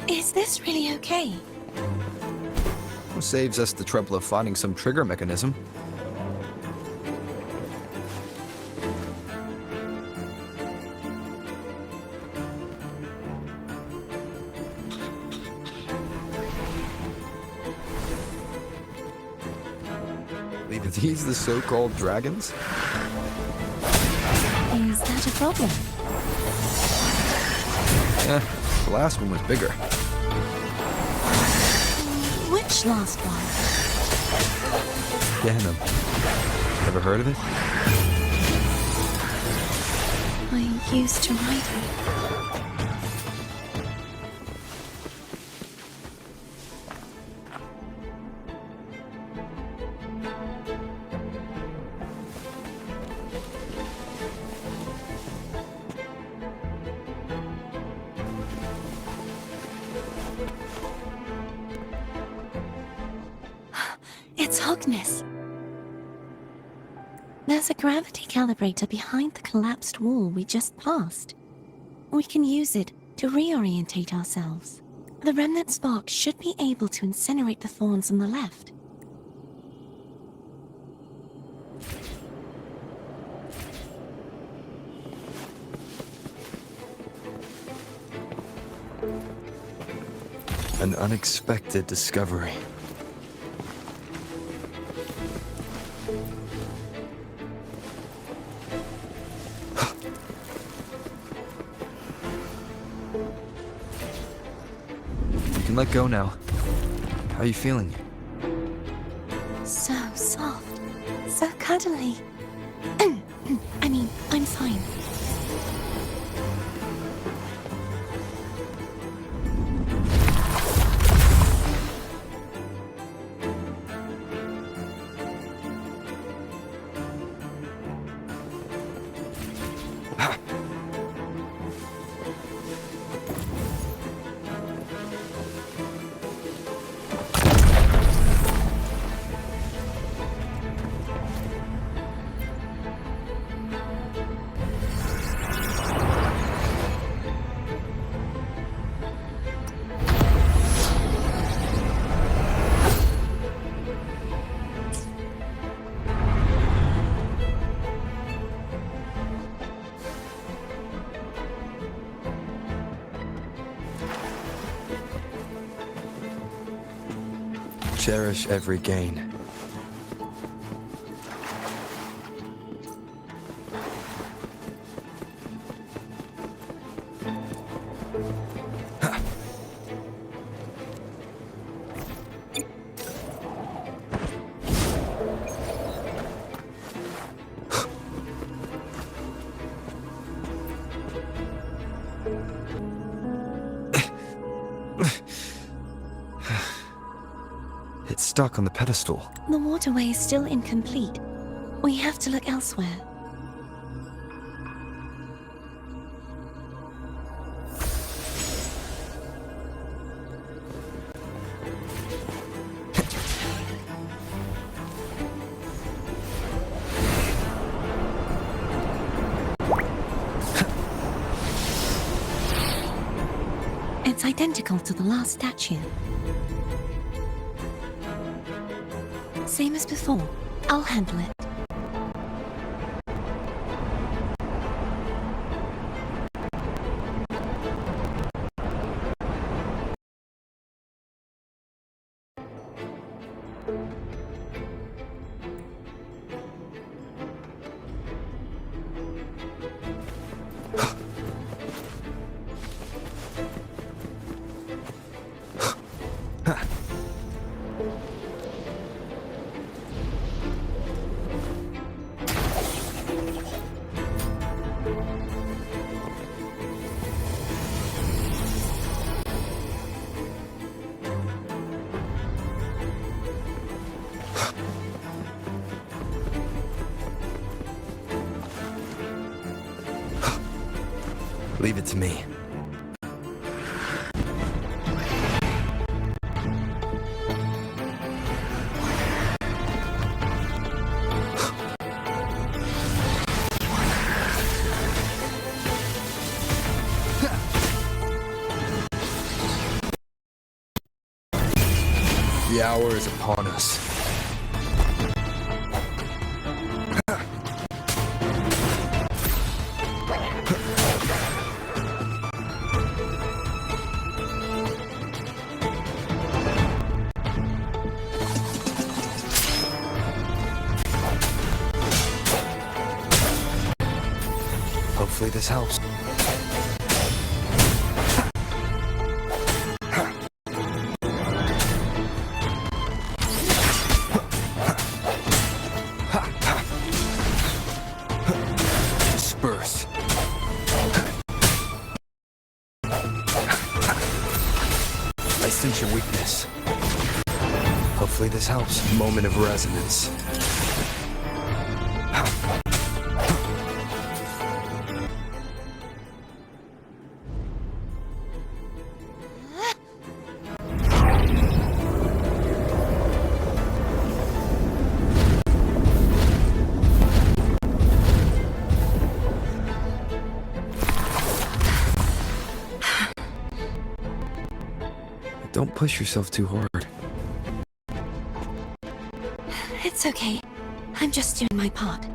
Is this really okay? Saves us the trouble of finding some trigger mechanism. Are these the so-called dragons? Is that a problem? The last one was bigger. Which last one? Gehenna. Ever heard of it? I used to ride it. It's Hogness. There's a gravity calibrator behind the collapsed wall we just passed. We can use it to reorientate ourselves. The remnant spark should be able to incinerate the thorns on the left. An unexpected discovery. You can let go now. How are you feeling? So soft. So cuddly. I mean, I'm fine. Cherish every gain. It's stuck on the pedestal. The waterway is still incomplete. We have to look elsewhere. It's identical to the last statue. Same as before. I'll handle it. Leave it to me. The hour is upon us. Hopefully this helps. Disperse. I sense your weakness. Hopefully this helps. Moment of resonance. Don't push yourself too hard. It's okay. I'm just doing my part.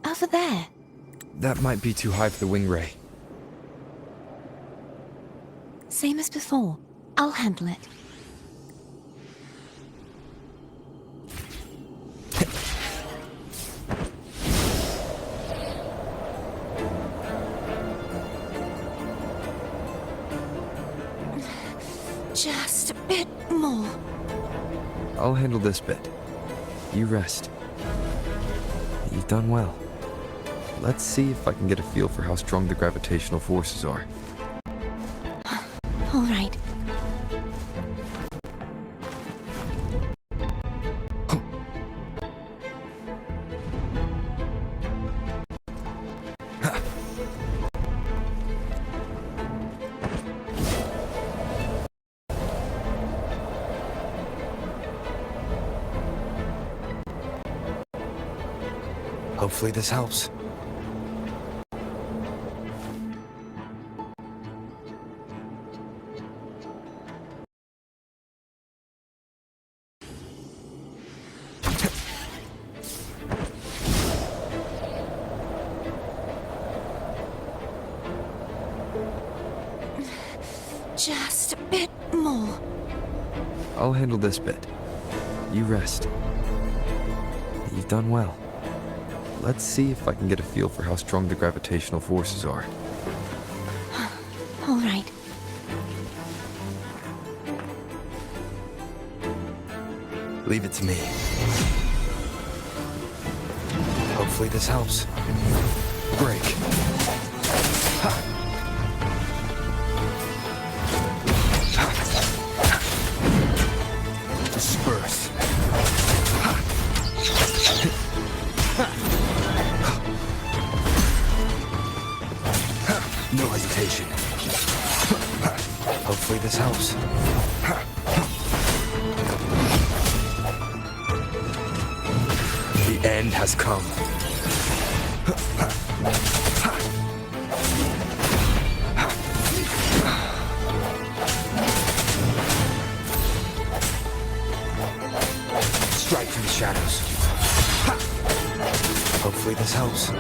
Over there. That might be too high for the wing ray. Same as before. I'll handle it. Just a bit more. I'll handle this bit. You rest. You've done well. Let's see if I can get a feel for how strong the gravitational forces are. All right. Hopefully this helps. Just a bit more. I'll handle this bit. You rest. You've done well. Let's see if I can get a feel for how strong the gravitational forces are. All right. Leave it to me. Hopefully this helps. Break. Ha. Disperse. No hesitation. Hopefully this helps. The end has come. Strike from the shadows. Hopefully this helps.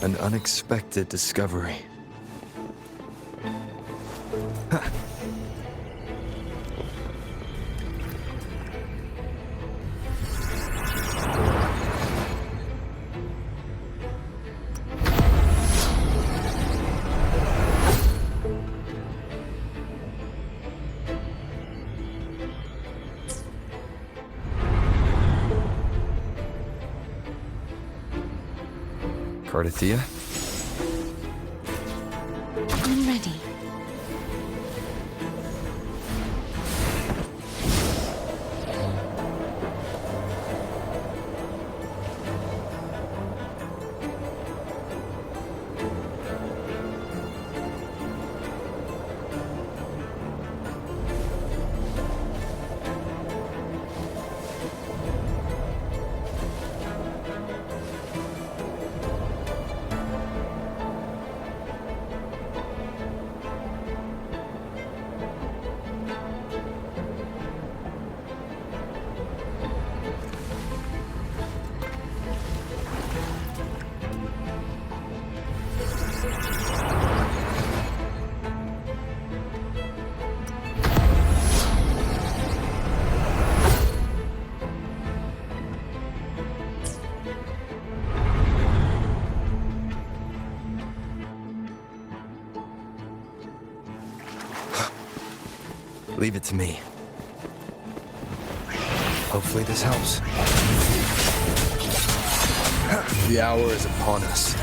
An unexpected discovery. Cardathia? I'm ready. Leave it to me. Hopefully this helps. The hour is upon us.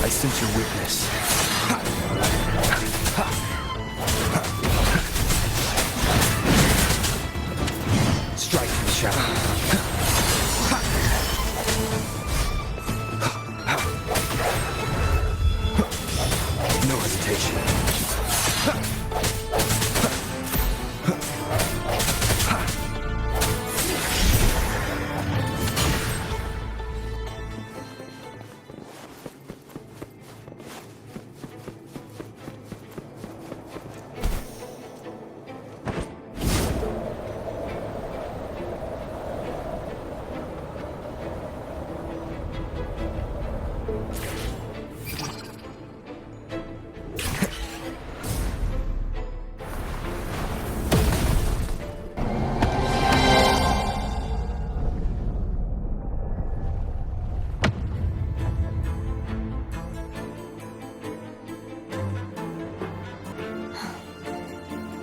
I sense your weakness. Strike from the shadow. No hesitation.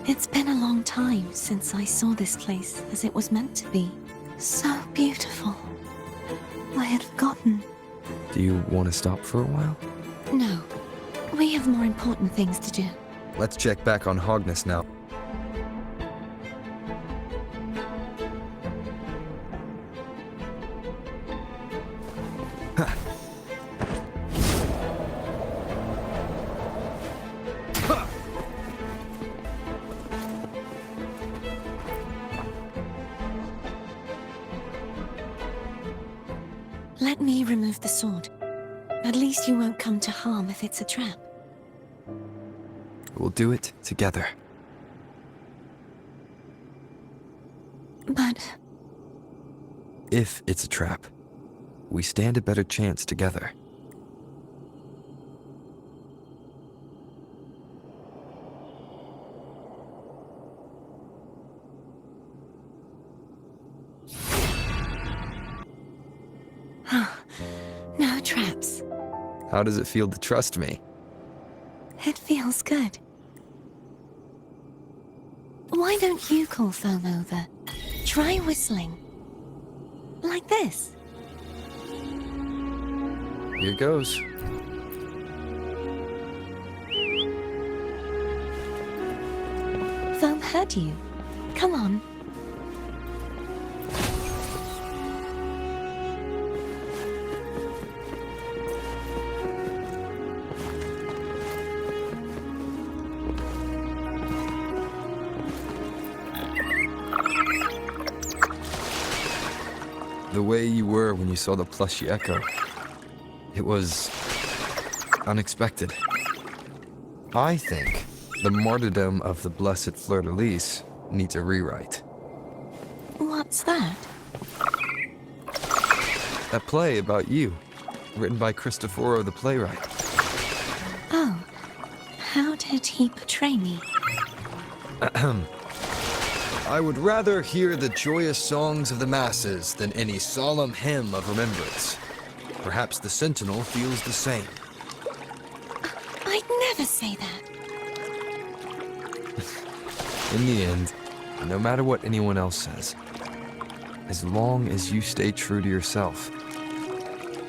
It's been a long time since I saw this place as it was meant to be. So beautiful. I had forgotten. Do you want to stop for a while? No, we have more important things to do. Let's check back on Hogness now. Let me remove the sword. At least you won't come to harm if it's a trap. We'll do it together. But If it's a trap, we stand a better chance together. no traps. How does it feel to trust me? It feels good. Why don't you call Foam over? Try whistling. Like this. Here goes. Foam heard you. Come on. The way you were when you saw the plushy echo. It was unexpected. I think the martyrdom of the blessed fleur-de-lis needs a rewrite. What's that? That play about you, written by Cristoforo the playwright. Oh, how did he portray me? I would rather hear the joyous songs of the masses than any solemn hymn of remembrance. Perhaps the Sentinel feels the same. I'd never say that. In the end, no matter what anyone else says, as long as you stay true to yourself,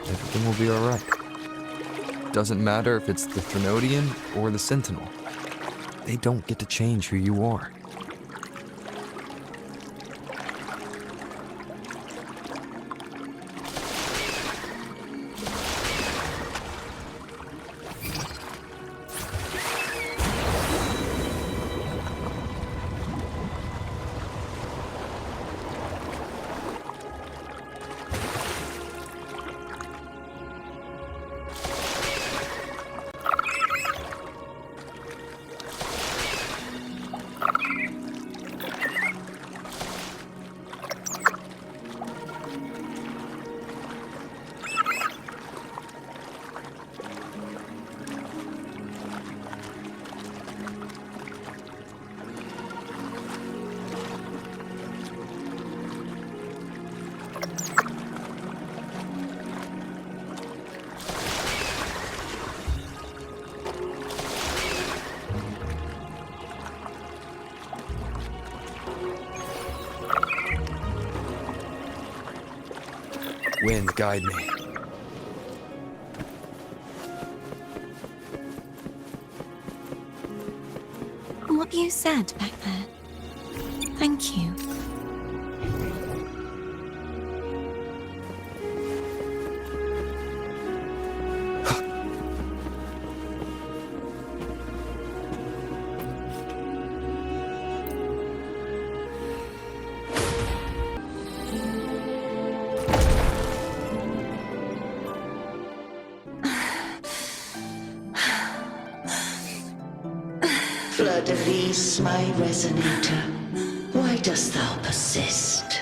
everything will be alright. Doesn't matter if it's the Threnodian or the Sentinel. They don't get to change who you are. wind guide me. What you said back there. Thank you. Fleur-de-Lis, my resonator, why dost thou persist?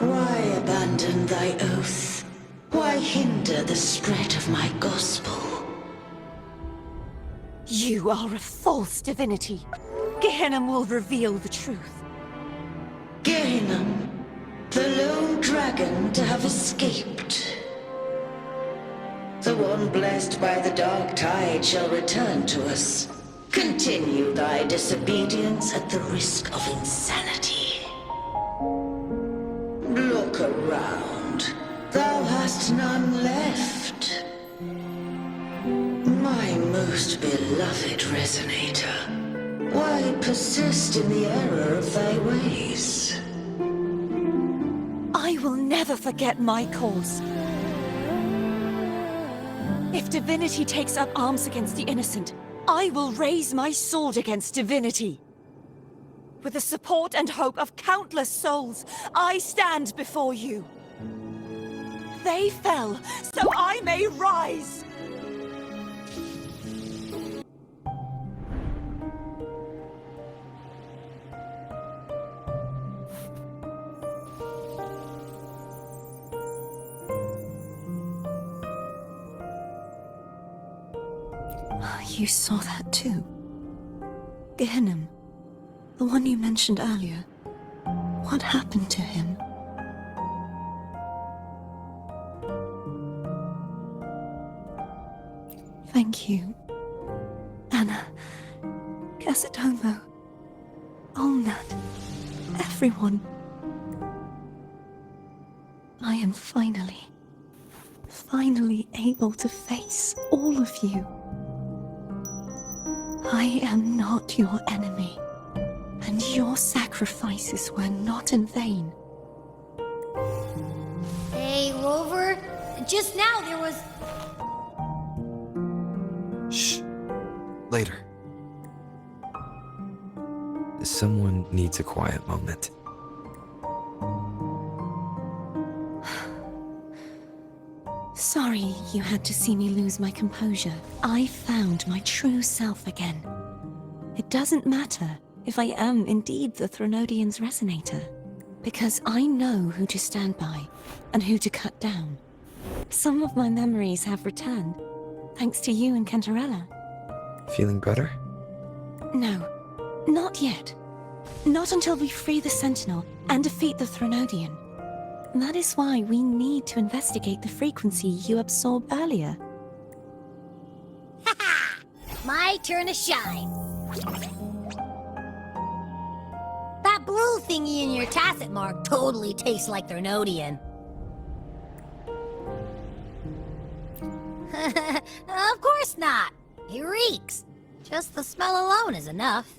Why abandon thy oath? Why hinder the spread of my gospel? You are a false divinity. Gehenna will reveal the truth. Gehenna, the lone dragon to have escaped. The one blessed by the dark tide shall return to us. Continue thy disobedience at the risk of insanity. Look around. Thou hast none left. My most beloved resonator, why persist in the error of thy ways? I will never forget my cause. If divinity takes up arms against the innocent, I will raise my sword against divinity. With the support and hope of countless souls, I stand before you. They fell, so I may rise! You saw that too? Gehenna, the one you mentioned earlier. What happened to him? Thank you. Anna, Casitomo, Olnat, everyone. I am finally able to face all of you. I am not your enemy, and your sacrifices were not in vain. Hey, Rover, just now there was... Shh. Later. Someone needs a quiet moment. Sorry you had to see me lose my composure. I found my true self again. It doesn't matter if I am indeed the Threnodian's resonator, because I know who to stand by and who to cut down. Some of my memories have returned, thanks to you and Cantarella. Feeling better? No, not yet. Not until we free the Sentinel and defeat the Threnodian. That is why we need to investigate the frequency you absorbed earlier. Ha-ha! My turn to shine. That blue thingy in your tacit mark totally tastes like Threnodian. Of course not. It reeks. Just the smell alone is enough.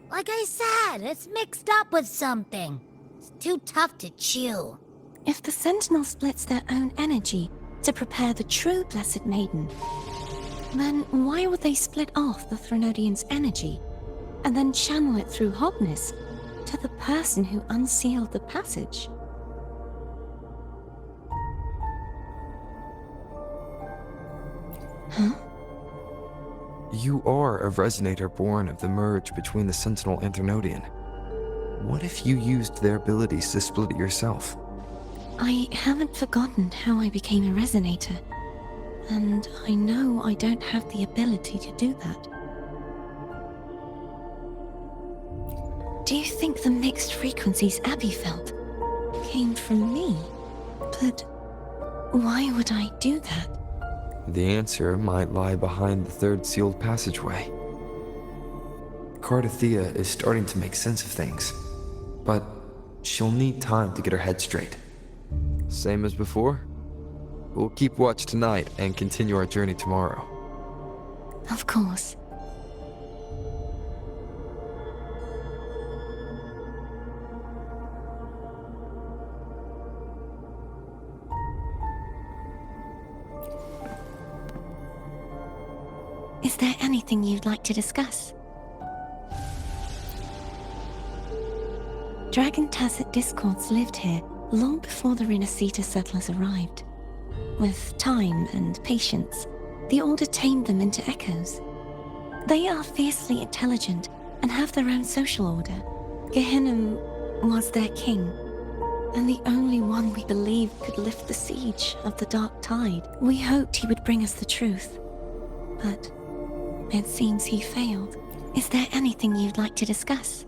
Like I said, it's mixed up with something. It's too tough to chew. If the Sentinel splits their own energy to prepare the true Blessed Maiden, then why would they split off the Threnodian's energy and then channel it through Hobness to the person who unsealed the passage? Huh? You are a resonator born of the merge between the Sentinel and Threnodian. What if you used their abilities to split it yourself? I haven't forgotten how I became a resonator, and I know I don't have the ability to do that. Do you think the mixed frequencies Abby felt came from me? But why would I do that? The answer might lie behind the third sealed passageway. Cardathea is starting to make sense of things, but she'll need time to get her head straight. Same as before? We'll keep watch tonight and continue our journey tomorrow. Of course. Is there anything you'd like to discuss? Dragon Tacet discords lived here long before the Renacita settlers arrived. With time and patience, the Order tamed them into echoes. They are fiercely intelligent and have their own social order. Gehinnom was their king, and the only one we believed could lift the siege of the Dark Tide. We hoped he would bring us the truth, but it seems he failed. Is there anything you'd like to discuss?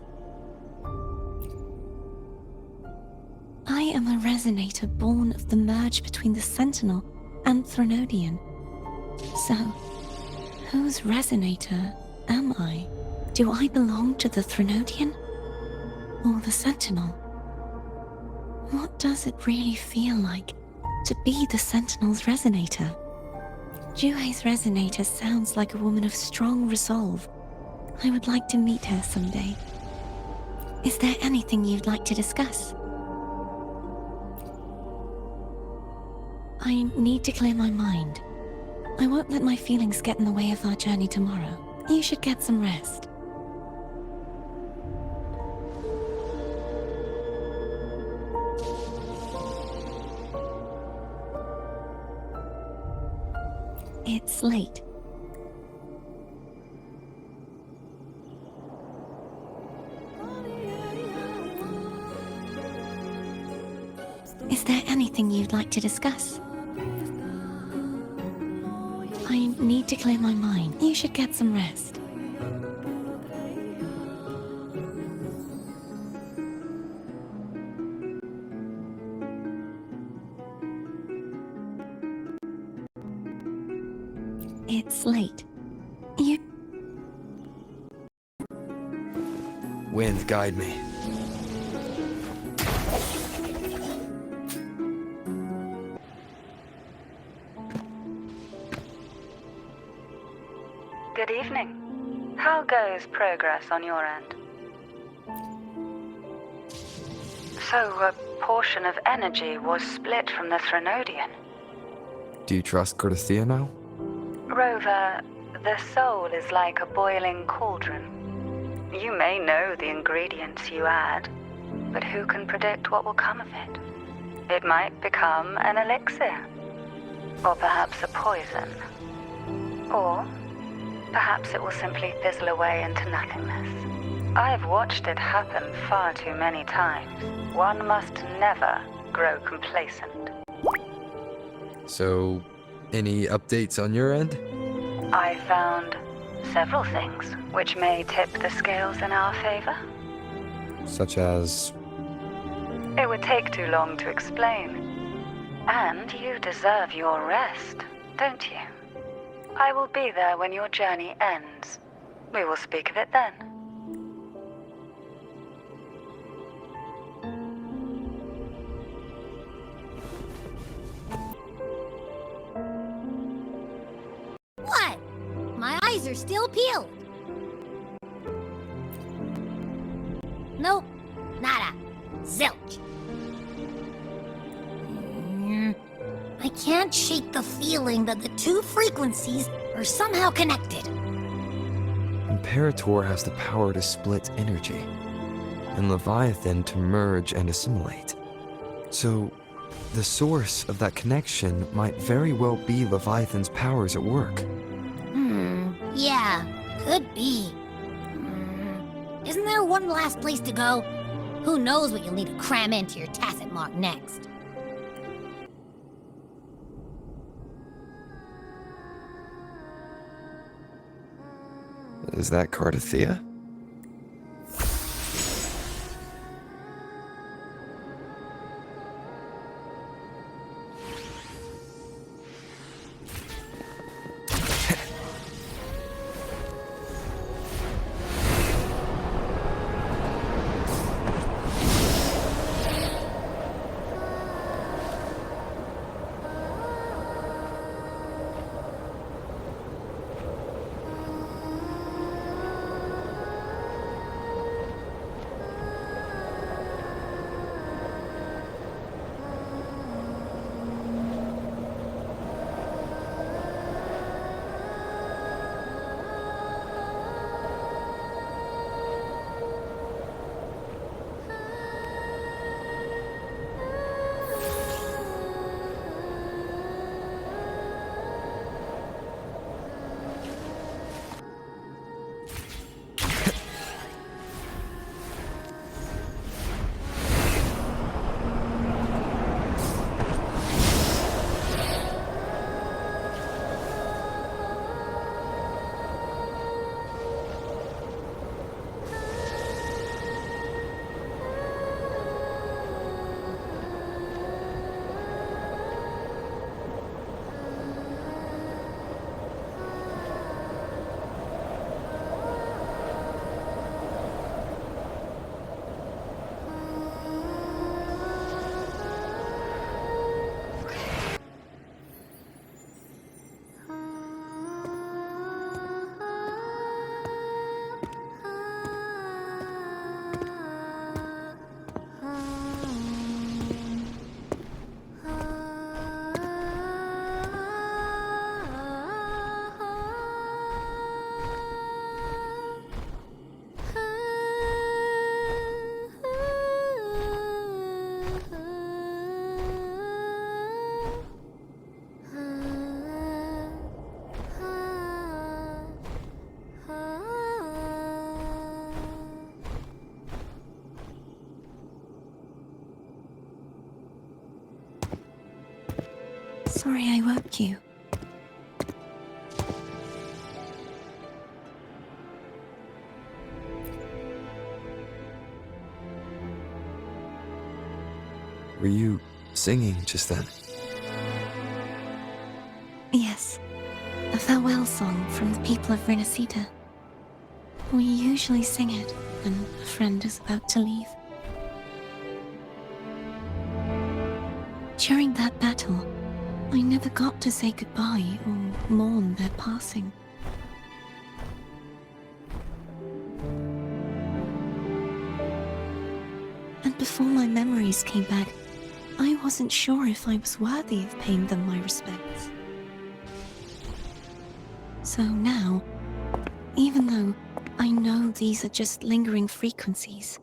I am a resonator born of the merge between the Sentinel and Threnodian. So, whose resonator am I? Do I belong to the Threnodian? Or the Sentinel? What does it really feel like to be the Sentinel's resonator? Juhe's resonator sounds like a woman of strong resolve. I would like to meet her someday. Is there anything you'd like to discuss? I need to clear my mind. I won't let my feelings get in the way of our journey tomorrow. You should get some rest. It's late. Is there anything you'd like to discuss? I need to clear my mind. You should get some rest. It's late. You... Wind, guide me. Good evening. How goes progress on your end? So, a portion of energy was split from the Threnodian. Do you trust Cardathia now? Rover, the soul is like a boiling cauldron. You may know the ingredients you add, but who can predict what will come of it? It might become an elixir, or perhaps a poison, or perhaps it will simply fizzle away into nothingness. I've watched it happen far too many times. One must never grow complacent. So, any updates on your end? I found several things which may tip the scales in our favor. Such as... It would take too long to explain. And you deserve your rest, don't you? I will be there when your journey ends. We will speak of it then. What? My eyes are still peeled. Nope. Nada. Zilch. I can't shake the feeling that the two frequencies are somehow connected. Imperator has the power to split energy, and Leviathan to merge and assimilate. So, the source of that connection might very well be Leviathan's powers at work. Yeah, could be. Isn't there one last place to go? Who knows what you'll need to cram into your tacit mark next? Is that Cardathia? Sorry I woke you. Were you singing just then? Yes. A farewell song from the people of Renacita. We usually sing it when a friend is about to leave. During that battle, I never got to say goodbye or mourn their passing. And before my memories came back, I wasn't sure if I was worthy of paying them my respects. So now, even though I know these are just lingering frequencies,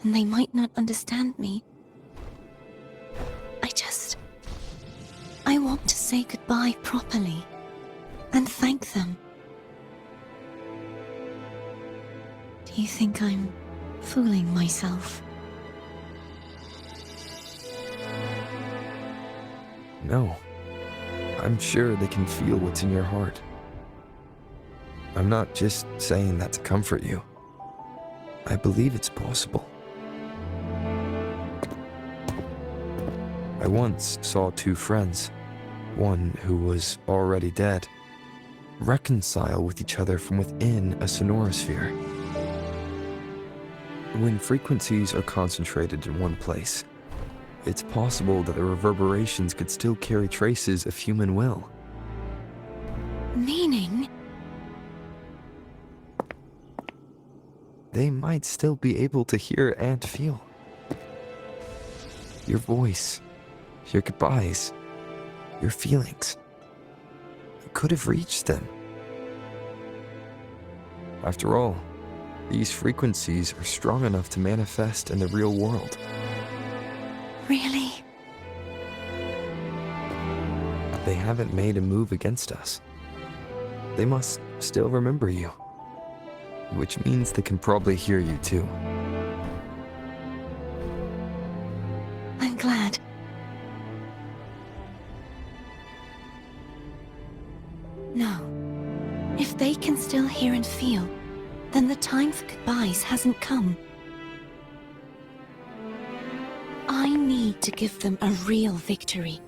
and they might not understand me, I want to say goodbye properly, and thank them. Do you think I'm fooling myself? No. I'm sure they can feel what's in your heart. I'm not just saying that to comfort you. I believe it's possible. I once saw two friends, one who was already dead, reconcile with each other from within a sonorosphere. When frequencies are concentrated in one place, it's possible that the reverberations could still carry traces of human will. Meaning? They might still be able to hear and feel. Your voice, your goodbyes, your feelings. It could have reached them. After all, these frequencies are strong enough to manifest in the real world. Really? They haven't made a move against us. They must still remember you, which means they can probably hear you too. I'm glad. No. If they can still hear and feel, then the time for goodbyes hasn't come. I need to give them a real victory.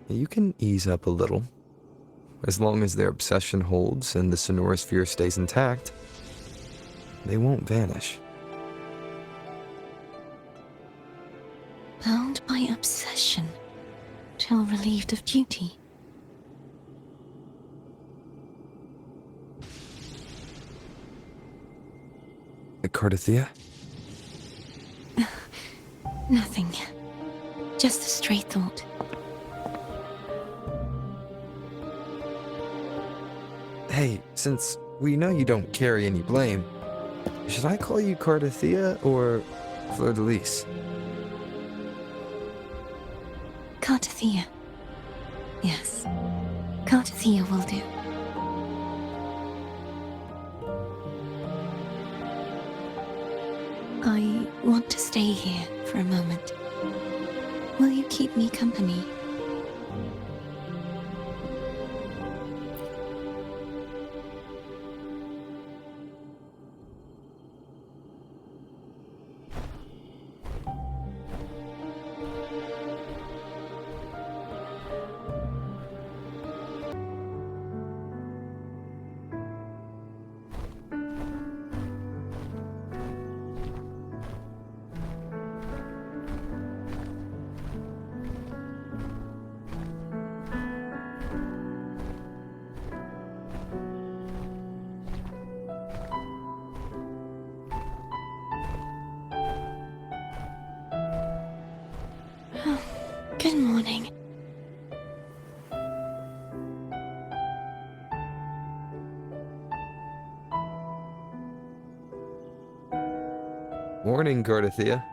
You can ease up a little. As long as their obsession holds and the sonorosphere stays intact, they won't vanish. Bound by obsession, till relieved of duty. Cardathia? Nothing. Just a stray thought. Hey, since we know you don't carry any blame, should I call you Cardathia or Fleur-de-Lis? Cardathia. Yes. Cardathia will do. I want to stay here for a moment. Will you keep me company? Good morning. Morning, Cardathia.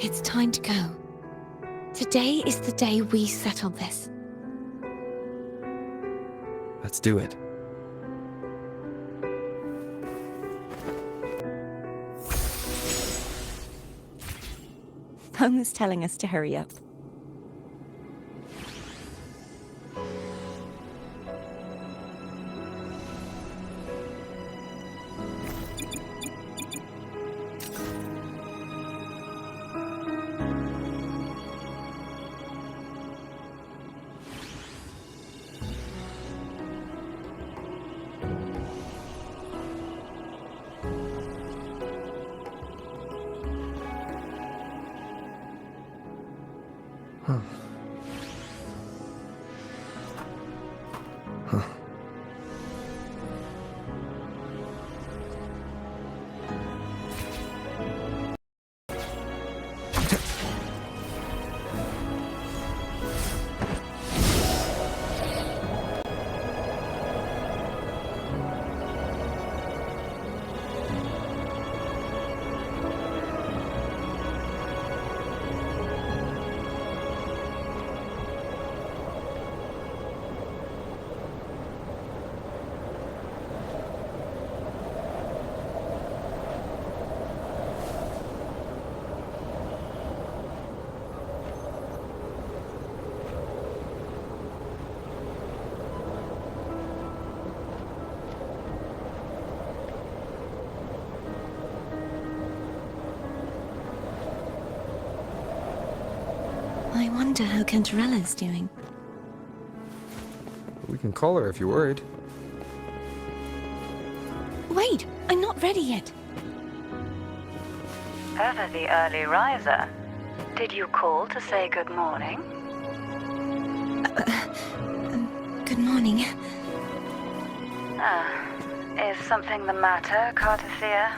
It's time to go. Today is the day we settle this. Let's do it. Home was telling us to hurry up. I wonder how Cantarella's doing. We can call her if you're worried. Wait, I'm not ready yet. Ever the early riser. Did you call to say good morning? Good morning. Is something the matter, Cartathea?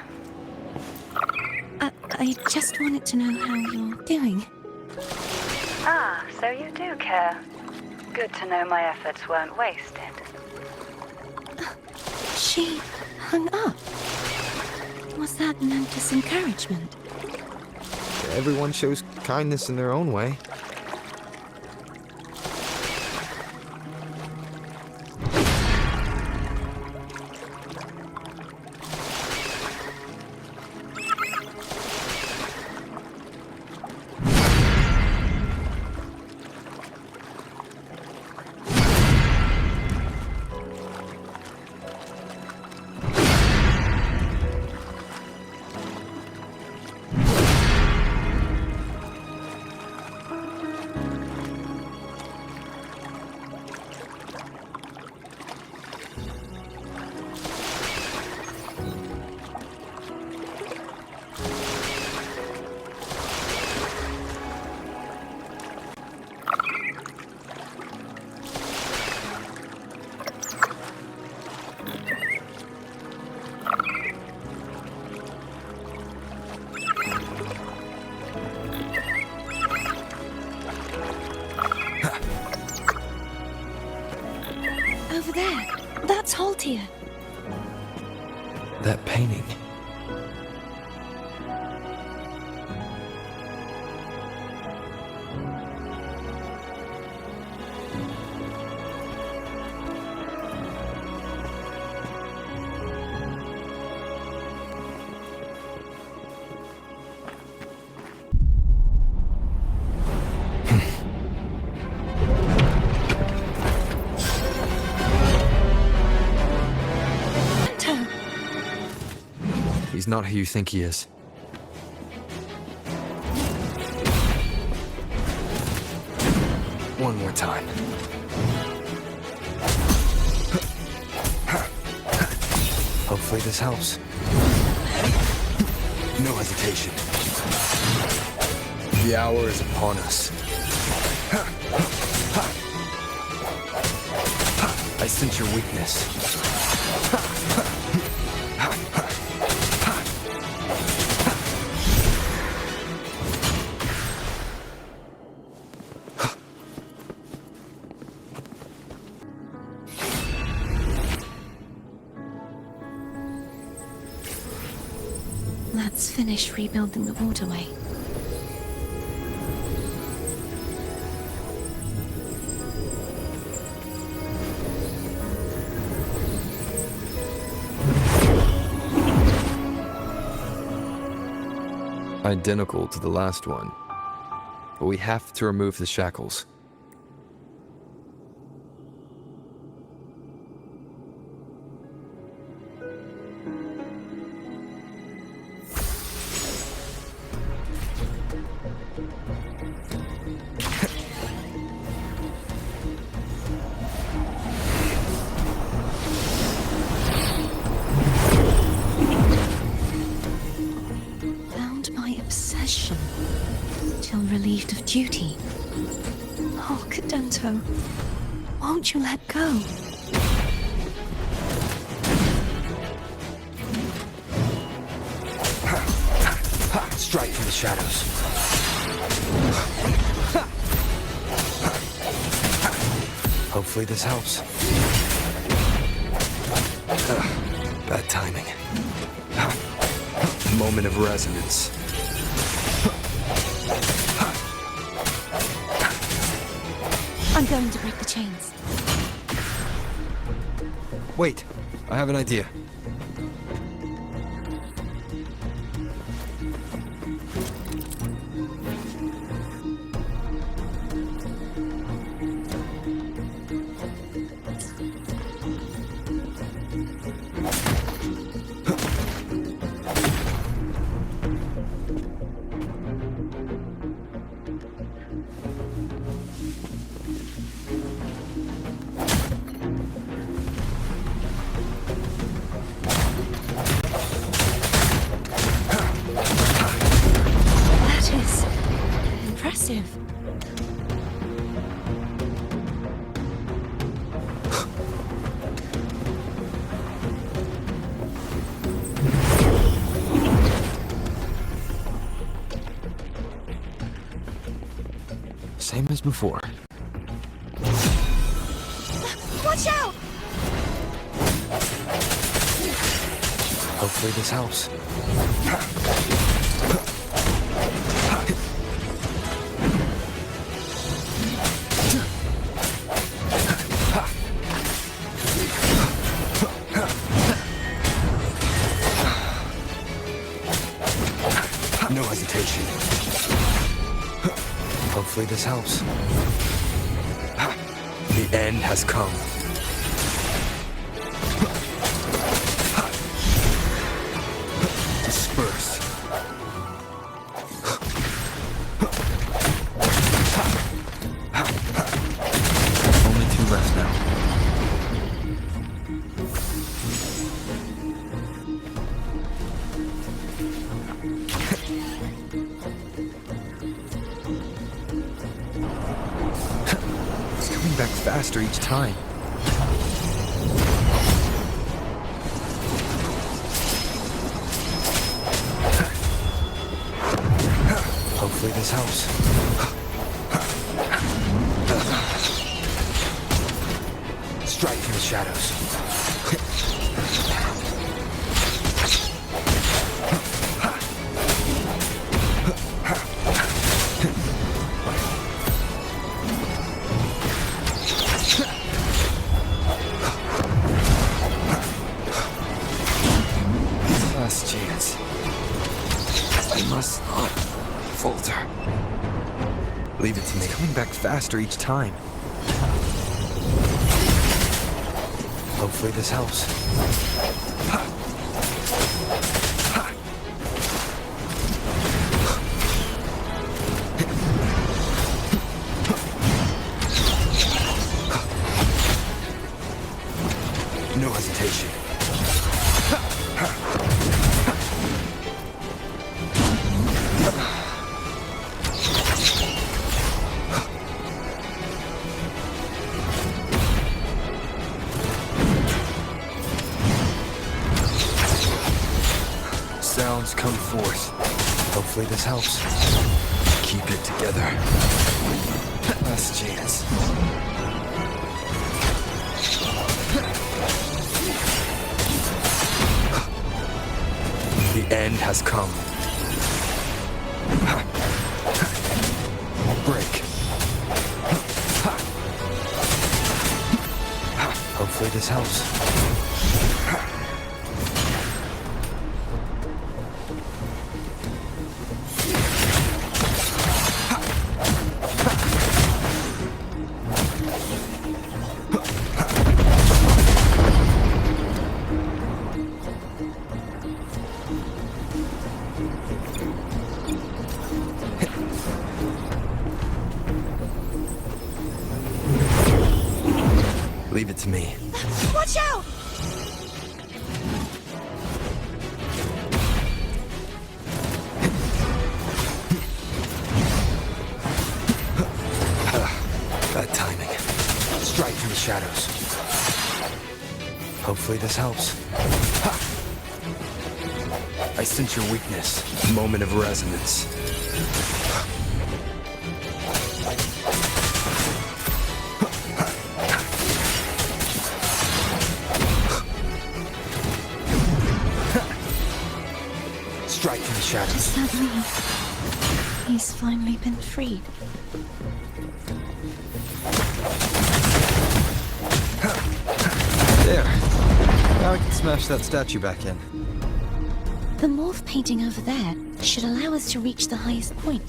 I just wanted to know how you're doing. Ah, so you do care. Good to know my efforts weren't wasted. She hung up. Was that meant as encouragement? Everyone shows kindness in their own way. Over there. That's Haltia. That painting. He's not who you think he is. One more time. Hopefully this helps. No hesitation. The hour is upon us. I sense your weakness. Let's finish rebuilding the waterway. identical to the last one. But we have to remove the shackles. Found my obsession till relieved of duty. Oh, Cadento, won't you let go? Strike from the shadows. Hopefully this helps. Bad timing. Moment of resonance. I'm going to break the chains. Wait, I have an idea. That is impressive. Same as before. Watch out! Hopefully this helps. No hesitation. Hopefully this helps. The end has come. Disperse. Only two left now. It's coming back faster each time. Hopefully this helps. Strike from the shadows. Last chance. I must not falter. Leave it to me. Coming back faster each time. Hopefully this helps. No hesitation. Sounds come forth. Hopefully this helps. Keep it together. Last chance. The end has come. Break. Hopefully this helps. Leave it to me. Watch out! Bad timing. Strike through the shadows. Hopefully this helps. Ha! I sense your weakness. Moment of resonance. Strike through the shadows. Does that mean he's finally been freed? There. Now I can smash that statue back in. The morph painting over there should allow us to reach the highest point.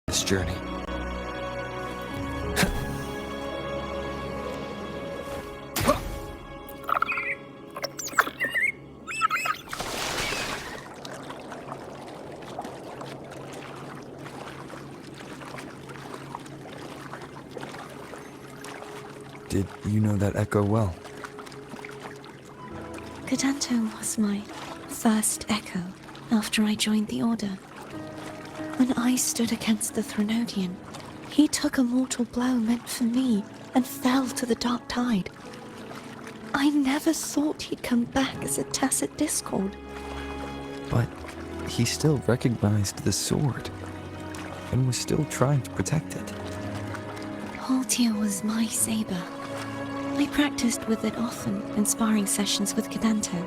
This journey. Did you know that echo well? Cadanto was my first echo after I joined the Order. When I stood against the Threnodian, he took a mortal blow meant for me and fell to the dark tide. I never thought he'd come back as a tacit discord. But he still recognized the sword and was still trying to protect it. Haltia was my saber. I practiced with it often in sparring sessions with Cadanto.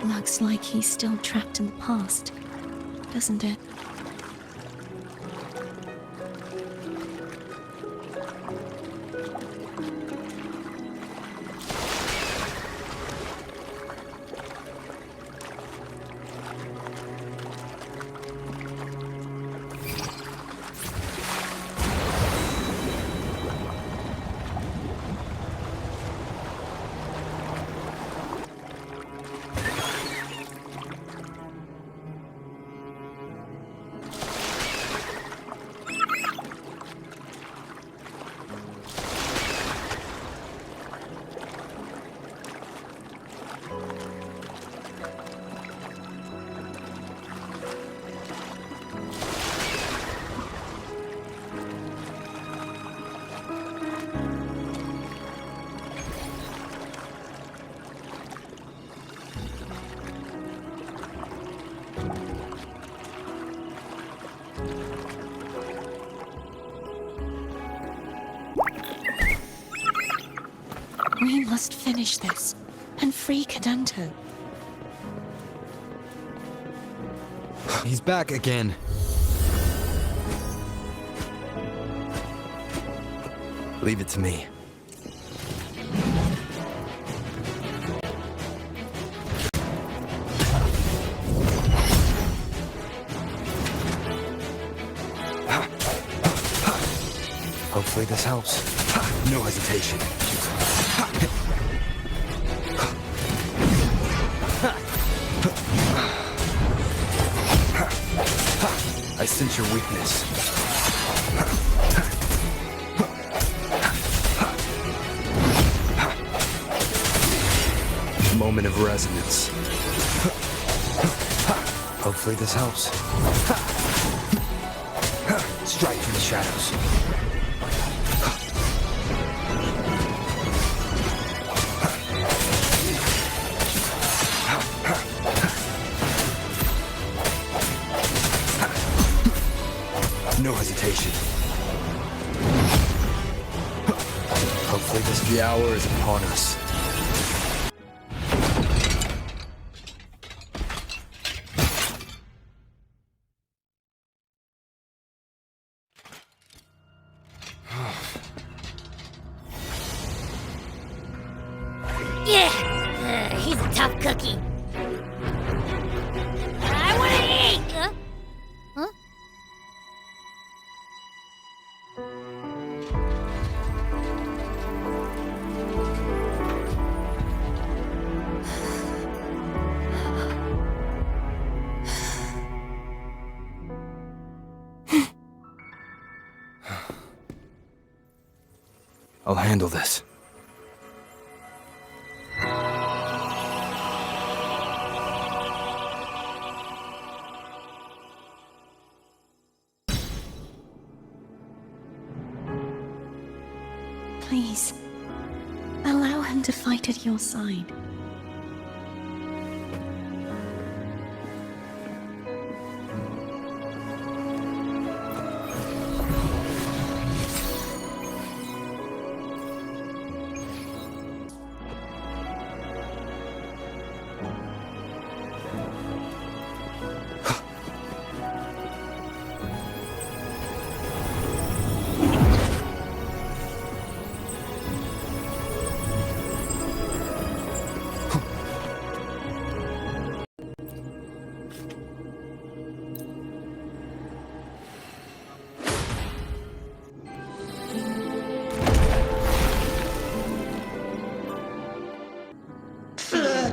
Looks like he's still trapped in the past, doesn't it? We must finish this and free Cadanto. He's back again. Leave it to me. Hopefully this helps. No hesitation. I sense your weakness. Moment of resonance. Hopefully this helps. Strike through the shadows. No hesitation. Hopefully the hour is upon us. He's a tough cookie. I want to eat! Huh? I'll handle this. Please, allow him to fight at your side.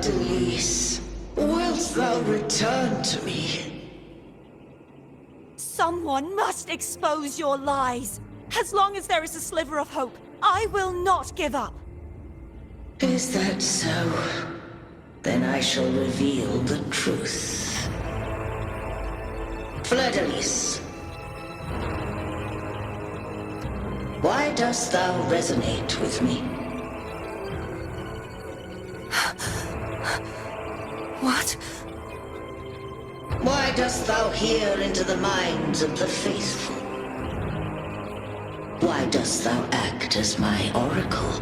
Denise, wilt thou return to me? Someone must expose your lies. As long as there is a sliver of hope, I will not give up. Is that so? Then I shall reveal the truth. Fleur-de-Lis, why dost thou resonate with me? What? Why dost thou hear into the minds of the faithful? Why dost thou act as my oracle?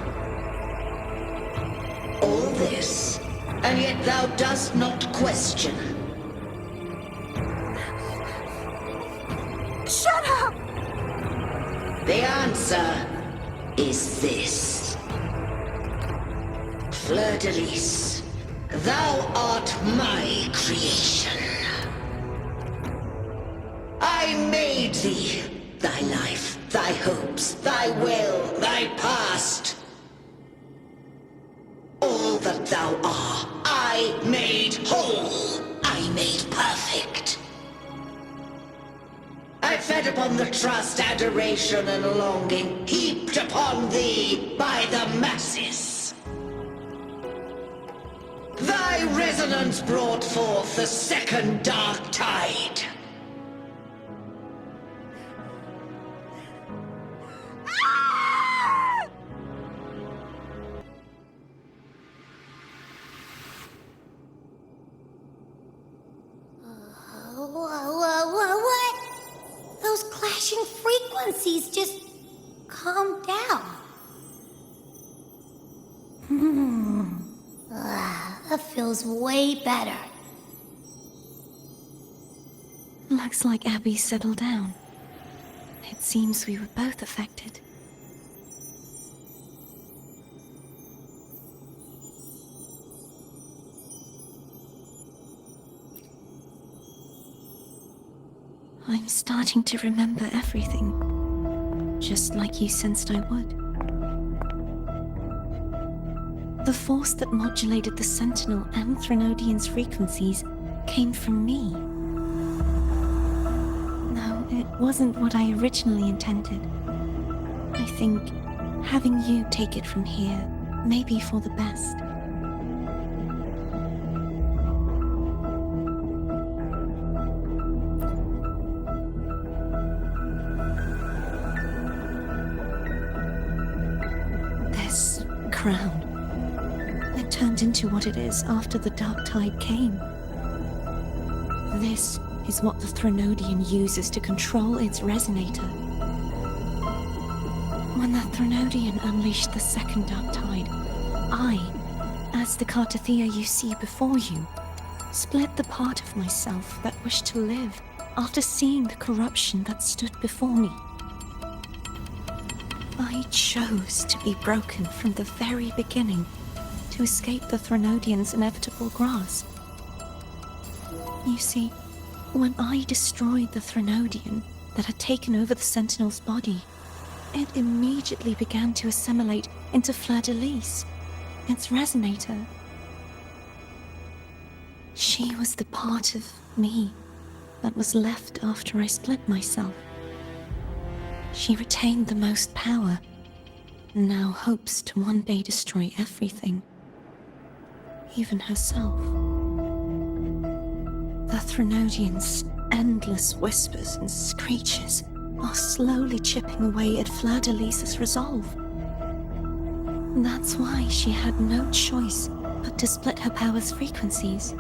All this, and yet thou dost not question. Shut up! The answer is this. Fleur-de-Lis, thou art my creation. I made thee, thy life, thy hopes, thy will, thy past. All that thou art, I made whole. I made perfect. I fed upon the trust, adoration, and longing heaped upon thee by the masses. Thy resonance brought forth the second dark tide. What? Those clashing frequencies just calm down. That feels way better. Looks like Abby settled down. It seems we were both affected. I'm starting to remember everything, just like you sensed I would. The force that modulated the Sentinel and Threnodian's frequencies came from me. No, it wasn't what I originally intended. I think having you take it from here may be for the best. This crown, it turned into what it is after the Dark Tide came. This is what the Threnodian uses to control its resonator. When the Threnodian unleashed the second Dark Tide, I, as the Cartothea you see before you, split the part of myself that wished to live after seeing the corruption that stood before me. I chose to be broken from the very beginning to to escape the Threnodian's inevitable grasp. You see, when I destroyed the Threnodian that had taken over the Sentinel's body, it immediately began to assimilate into Fleur-de-Lis, its resonator. She was the part of me that was left after I split myself. She retained the most power, and now hopes to one day destroy everything, even herself. The Threnodian's endless whispers and screeches are slowly chipping away at Fleur-de-Lis's resolve. That's why she had no choice but to split her power's frequencies,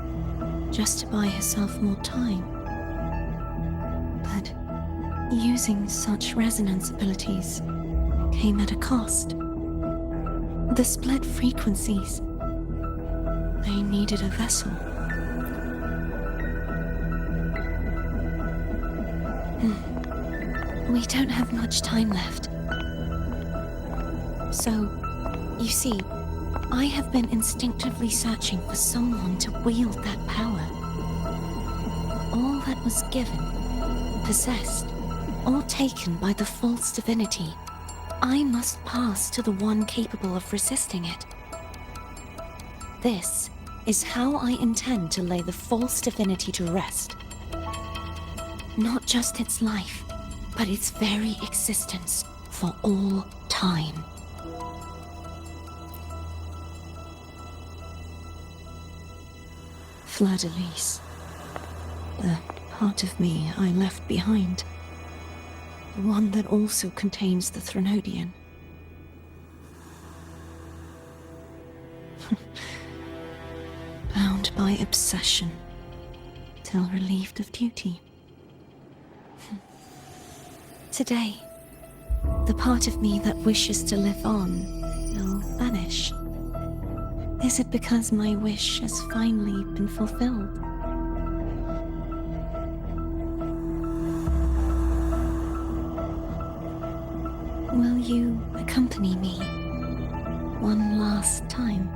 just to buy herself more time. But using such resonance abilities came at a cost. The split frequencies, they needed a vessel. We don't have much time left. So, you see, I have been instinctively searching for someone to wield that power. All that was given, possessed, or taken by the false divinity, I must pass to the one capable of resisting it. This is how I intend to lay the false divinity to rest. Not just its life, but its very existence for all time. Fleur-de-Lis, the part of me I left behind, the one that also contains the Threnodian. Bound by obsession, till relieved of duty. Today, the part of me that wishes to live on will vanish. Is it because my wish has finally been fulfilled? Will you accompany me one last time?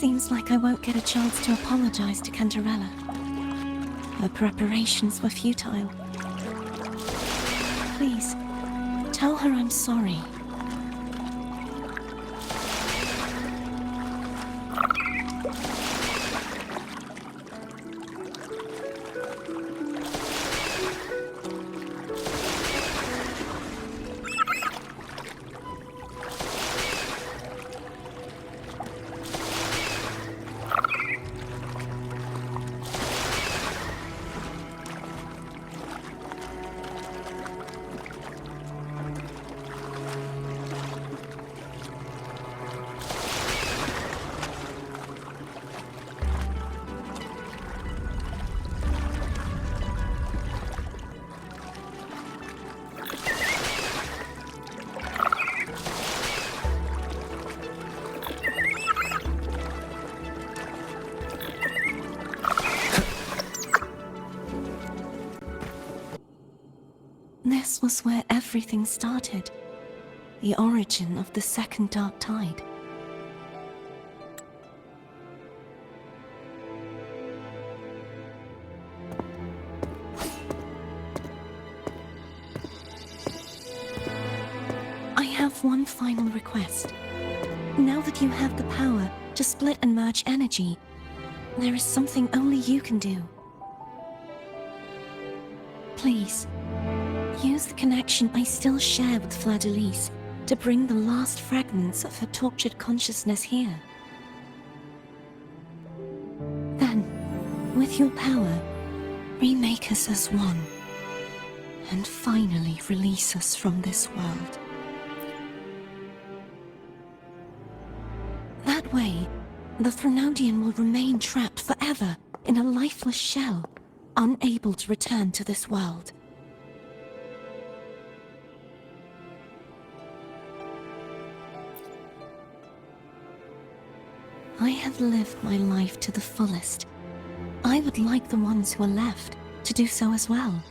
Seems like I won't get a chance to apologize to Cantarella. Her preparations were futile. Please, tell her I'm sorry. This was where everything started. The origin of the second dark tide. I have one final request. Now that you have the power to split and merge energy, there is something only you can do. Please, use the connection I still share with Fleur-de-Lis to bring the last fragments of her tortured consciousness here. With your power, remake us as one, and finally release us from this world. That way, the Threnodian will remain trapped forever in a lifeless shell, unable to return to this world. I have lived my life to the fullest. I would like the ones who are left to do so as well.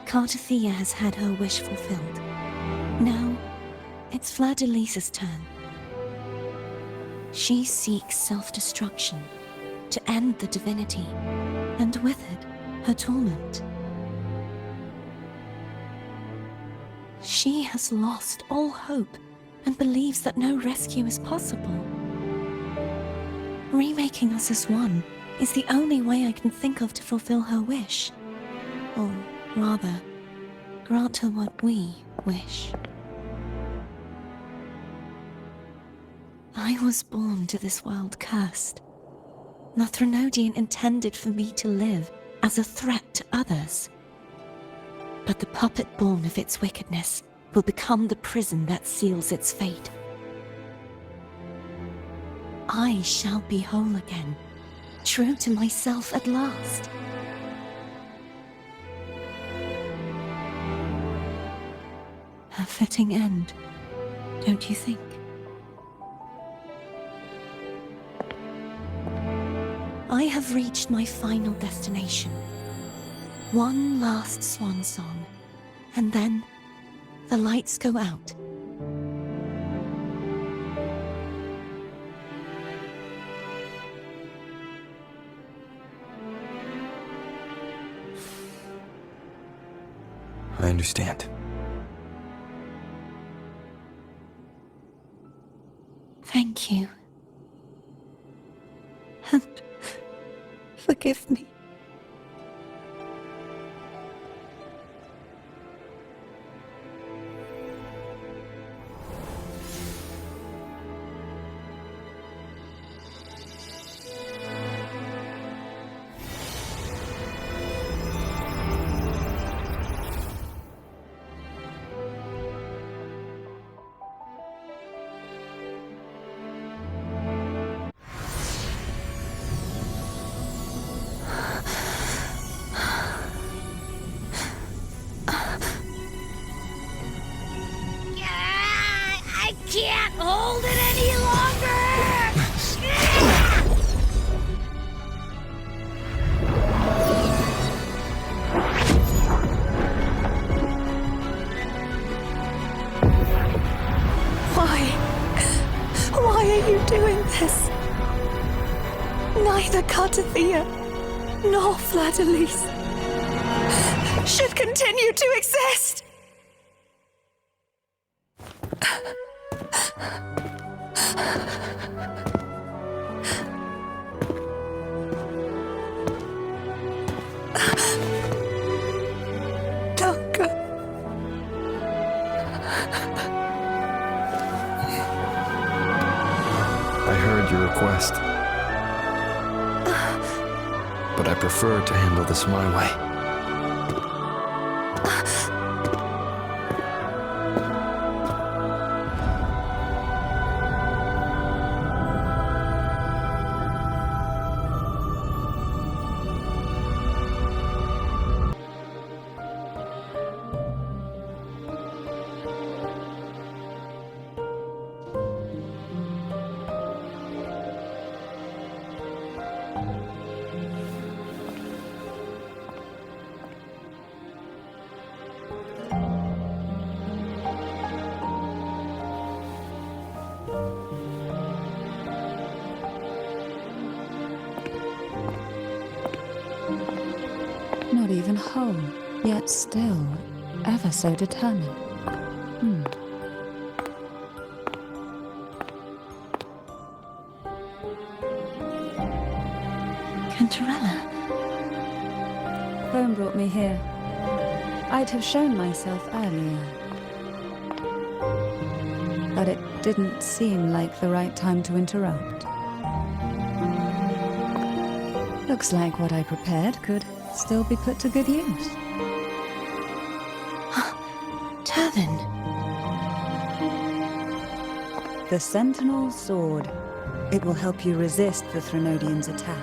Cartathea has had her wish fulfilled. Now, it's Fleur-de-Lis's turn. She seeks self-destruction to end the divinity, and with it, her torment. She has lost all hope and believes that no rescue is possible. Remaking us as one is the only way I can think of to fulfill her wish. Or rather, grant her what we wish. I was born to this world cursed. The Threnodian intended for me to live as a threat to others. But the puppet born of its wickedness will become the prison that seals its fate. I shall be whole again, true to myself at last. A fitting end, don't you think? I have reached my final destination. One last swan song, and then the lights go out. I understand. Thank you. And forgive me. I can't hold it any longer! Why are you doing this? Neither Cartathea nor Fleur-de-Lis should continue to exist! Don't go. I heard your request. But I prefer to handle this my way. Not even whole, yet still ever so determined. Cantarella. Phone brought me here. I'd have shown myself earlier. But it didn't seem like the right time to interrupt. Looks like what I prepared could still be put to good use. Turvin. The Sentinel's Sword. It will help you resist the Threnodian's attack.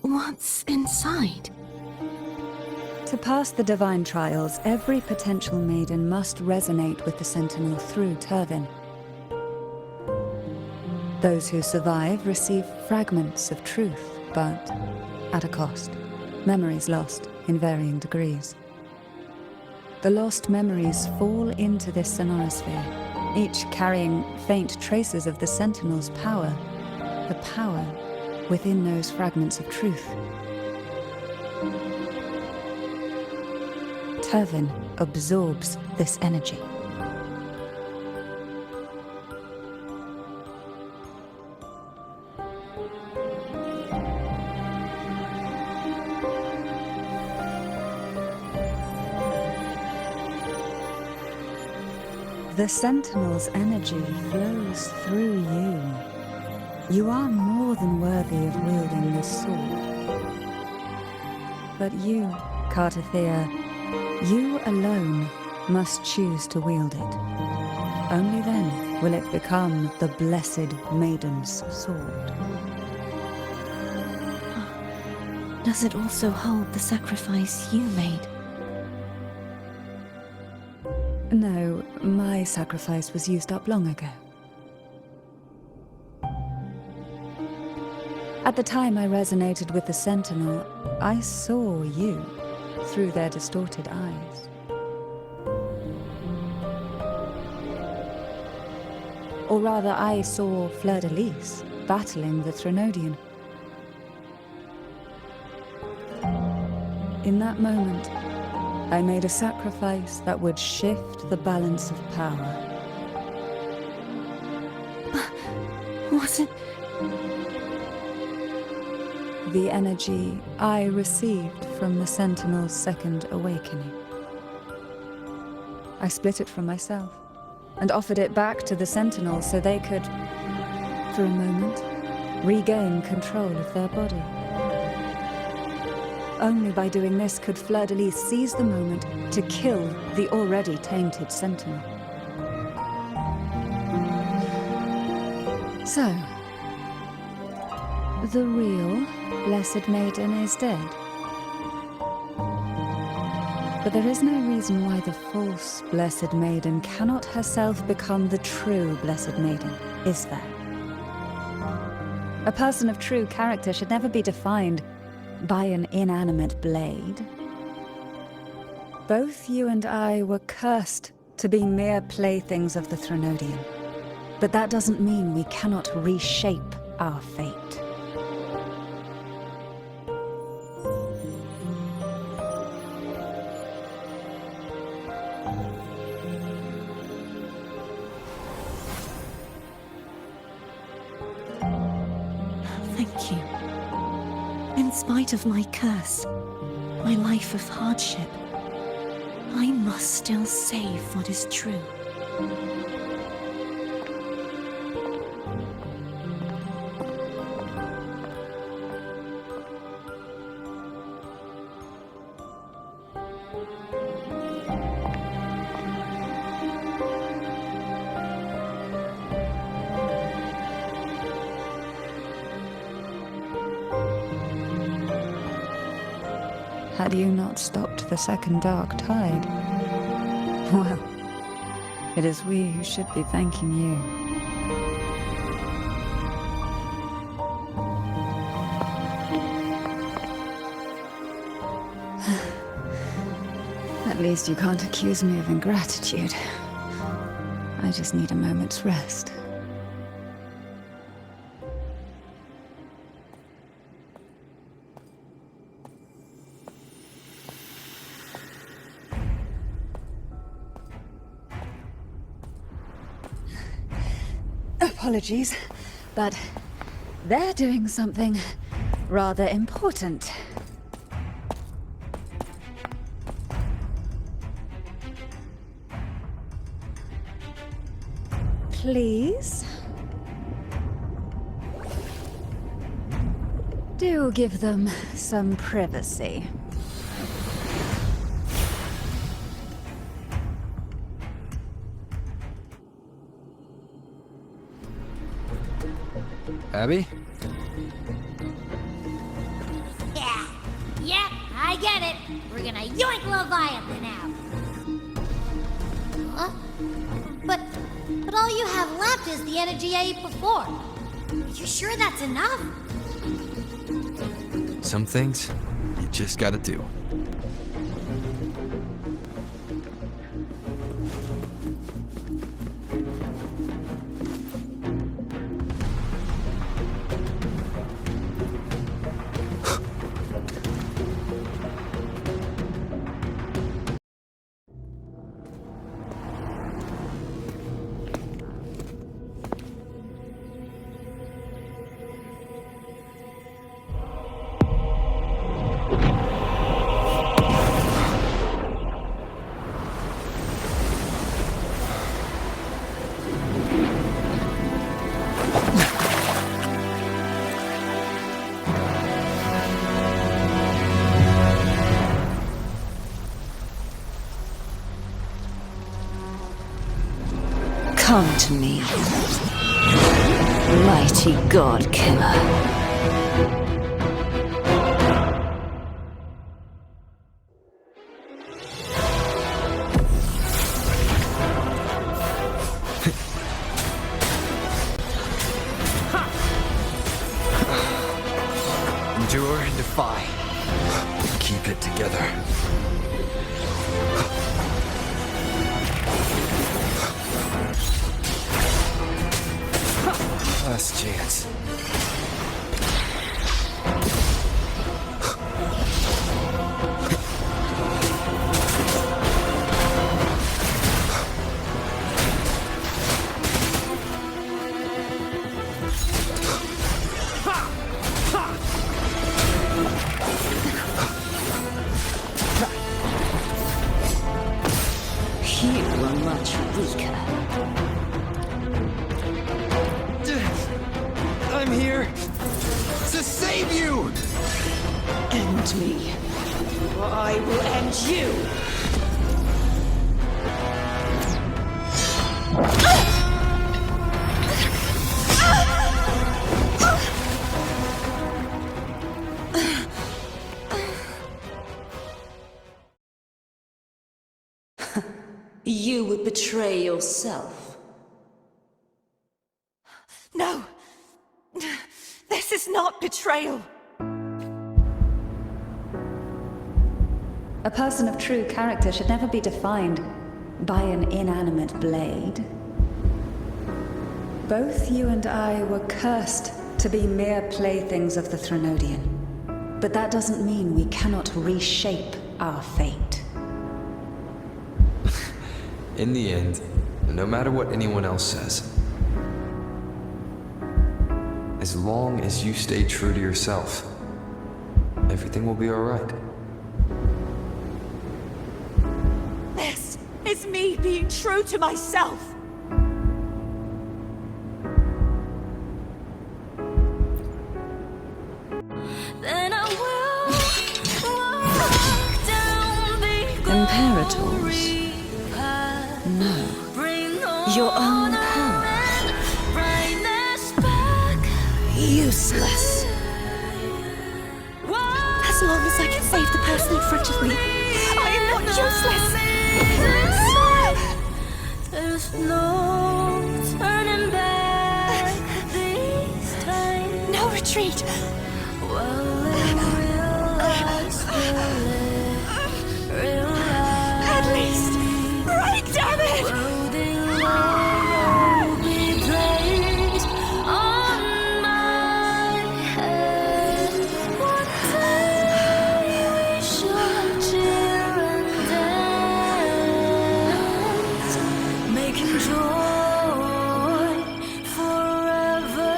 What's inside? To pass the divine trials, every potential maiden must resonate with the Sentinel through Turvin. Those who survive receive fragments of truth, but at a cost. Memories lost in varying degrees. The lost memories fall into this sonorosphere, each carrying faint traces of the Sentinel's power, the power within those fragments of truth. Turvin absorbs this energy. The Sentinel's energy flows through you. You are more than worthy of wielding this sword. But you, Cartathea, you alone must choose to wield it. Only then will it become the Blessed Maiden's sword. Does it also hold the sacrifice you made? No, my sacrifice was used up long ago. At the time I resonated with the Sentinel, I saw you through their distorted eyes. Or rather, I saw Fleur-de-Lis battling the Threnodian. In that moment, I made a sacrifice that would shift the balance of power. Was it? The energy I received from the Sentinel's second awakening. I split it from myself and offered it back to the Sentinel so they could, for a moment, regain control of their body. Only by doing this could Fleur-de-Lis seize the moment to kill the already tainted Sentinel. So, the real Blessed Maiden is dead. But there is no reason why the false Blessed Maiden cannot herself become the true Blessed Maiden, is there? A person of true character should never be defined by an inanimate blade. Both you and I were cursed to be mere playthings of the Threnodian. But that doesn't mean we cannot reshape our fate. Thank you. In spite of my curse, my life of hardship, I must still save what is true. Had you not stopped the second dark tide? Well, it is we who should be thanking you. At least you can't accuse me of ingratitude. I just need a moment's rest. Apologies, but they're doing something rather important. please. Do give them some privacy. Abby? Yeah, I get it. We're gonna yoink Leviathan out. Huh? But all you have left is the energy I ate before. You sure that's enough? Some things you just gotta do. Come to me, mighty god killer. Endure and defy. Keep it together. Last chance. You are much weaker. I'm here to save you! End me, or I will end you! You would betray yourself. No! This is not betrayal! A person of true character should never be defined by an inanimate blade. Both you and I were cursed to be mere playthings of the Threnodian. But that doesn't mean we cannot reshape our fate. In the end, no matter what anyone else says, as long as you stay true to yourself, everything will be alright. This is me being true to myself! Then I will walk down the Imperators. No. Your own power. Useless. As long as I can save the person in front of me, I am not useless! There's no turning back this time. No retreat! At least, right, damn it! Forever.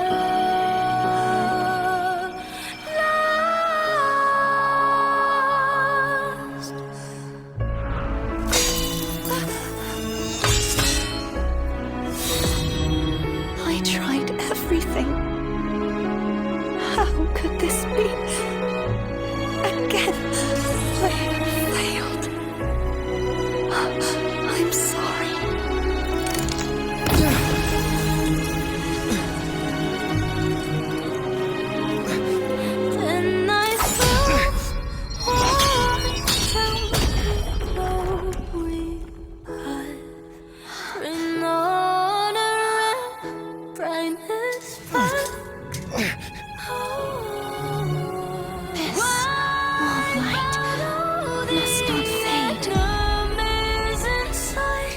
must not fade.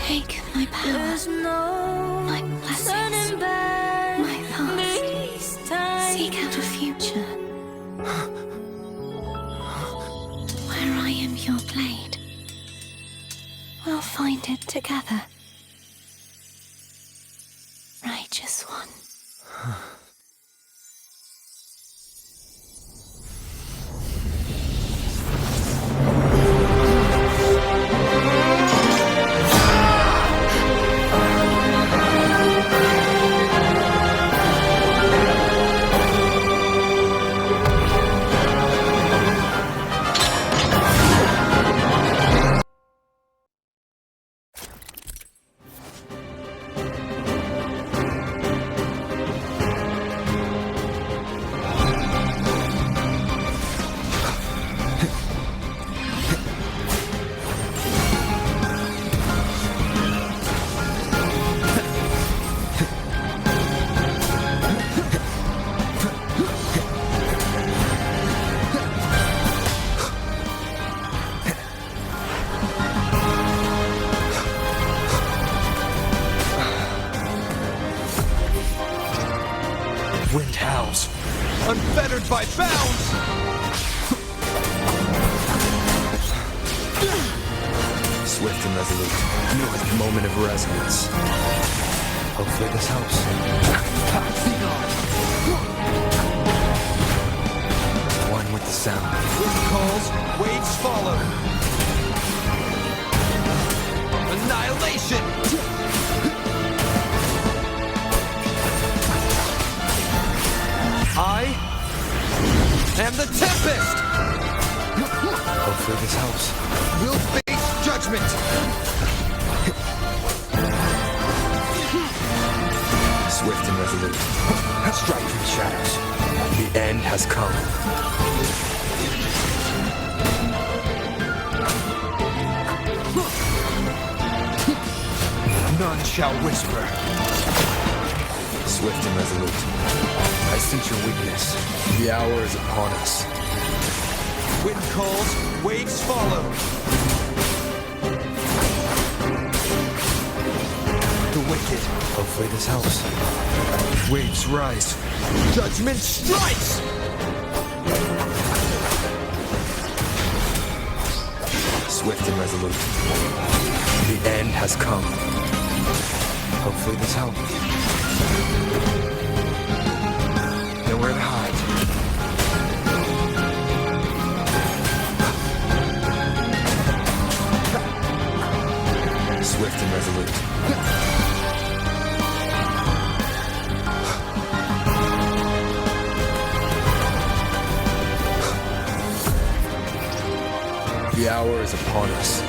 Take my power, my blessings, my past. Seek out a future. Where I am your blade. We'll find it together. Righteous one. Wind howls, unfettered by bounds! Swift and resolute. At the moment of resonance. Hopefully this helps. One with the sound. Wind calls, waves follow. Annihilation! I am the Tempest! Hopefully this helps. We'll face judgment! Swift and resolute. Strike from the shadows. The end has come. None shall whisper. Swift and resolute. I sense your weakness. The hour is upon us. Wind calls, waves follow. The wicked. Hopefully this helps. Waves rise. Judgment strikes! Swift and resolute. The end has come. Hopefully this helps. Nowhere to hide. Swift and resolute. The hour is upon us.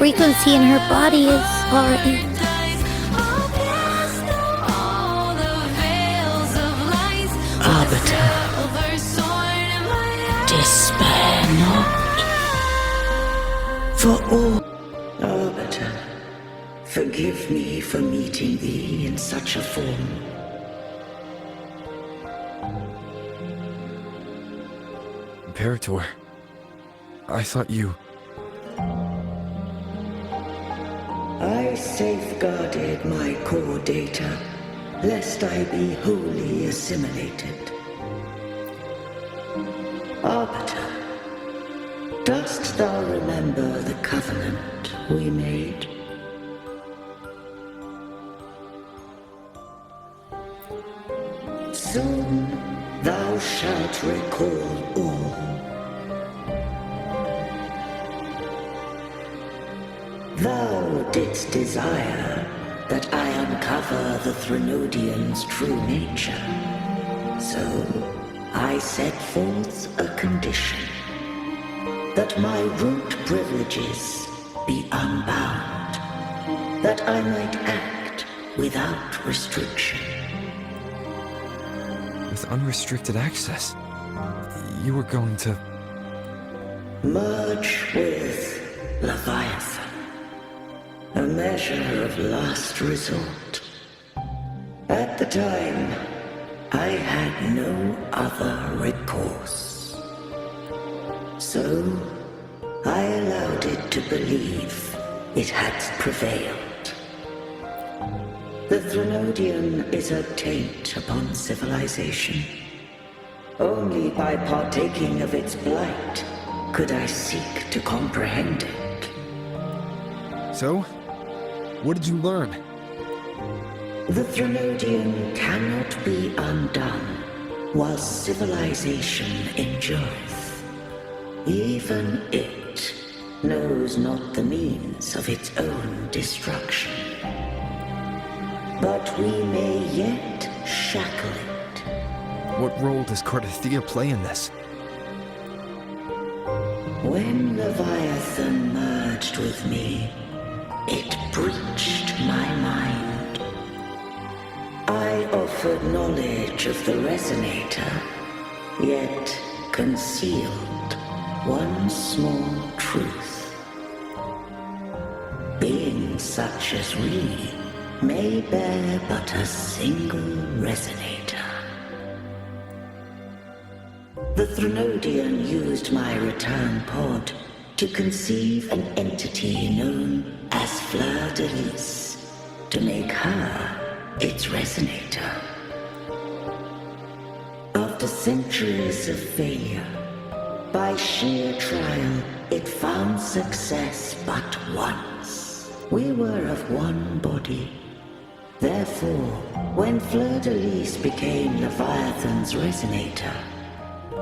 frequency in her body is already... Arbiter, despair not. For all... Arbiter, forgive me for meeting thee in such a form. Imperator, I thought you... I safeguarded my core data, lest I be wholly assimilated. Arbiter, dost thou remember the covenant we made? Soon thou shalt recall all. Thou didst desire that I uncover the Threnodian's true nature. So I set forth a condition, that my root privileges be unbound, that I might act without restriction. With unrestricted access, you were going to... Merge with Leviathan. A measure of last resort. At the time, I had no other recourse. So, I allowed it to believe it had prevailed. The Threnodian is a taint upon civilization. Only by partaking of its blight could I seek to comprehend it. So? What did you learn? The Threnodian cannot be undone while civilization endureth. Even it knows not the means of its own destruction. But we may yet shackle it. What role does Cardathea play in this? When Leviathan merged with me, it breached my mind. I offered knowledge of the Resonator, yet concealed one small truth. Beings such as we may bear but a single Resonator. The Threnodian used my return pod to conceive an entity known as Fleur de Lis, to make her its Resonator. After centuries of failure, by sheer trial, it found success but once. We were of one body. Therefore, when Fleur de Lis became Leviathan's Resonator,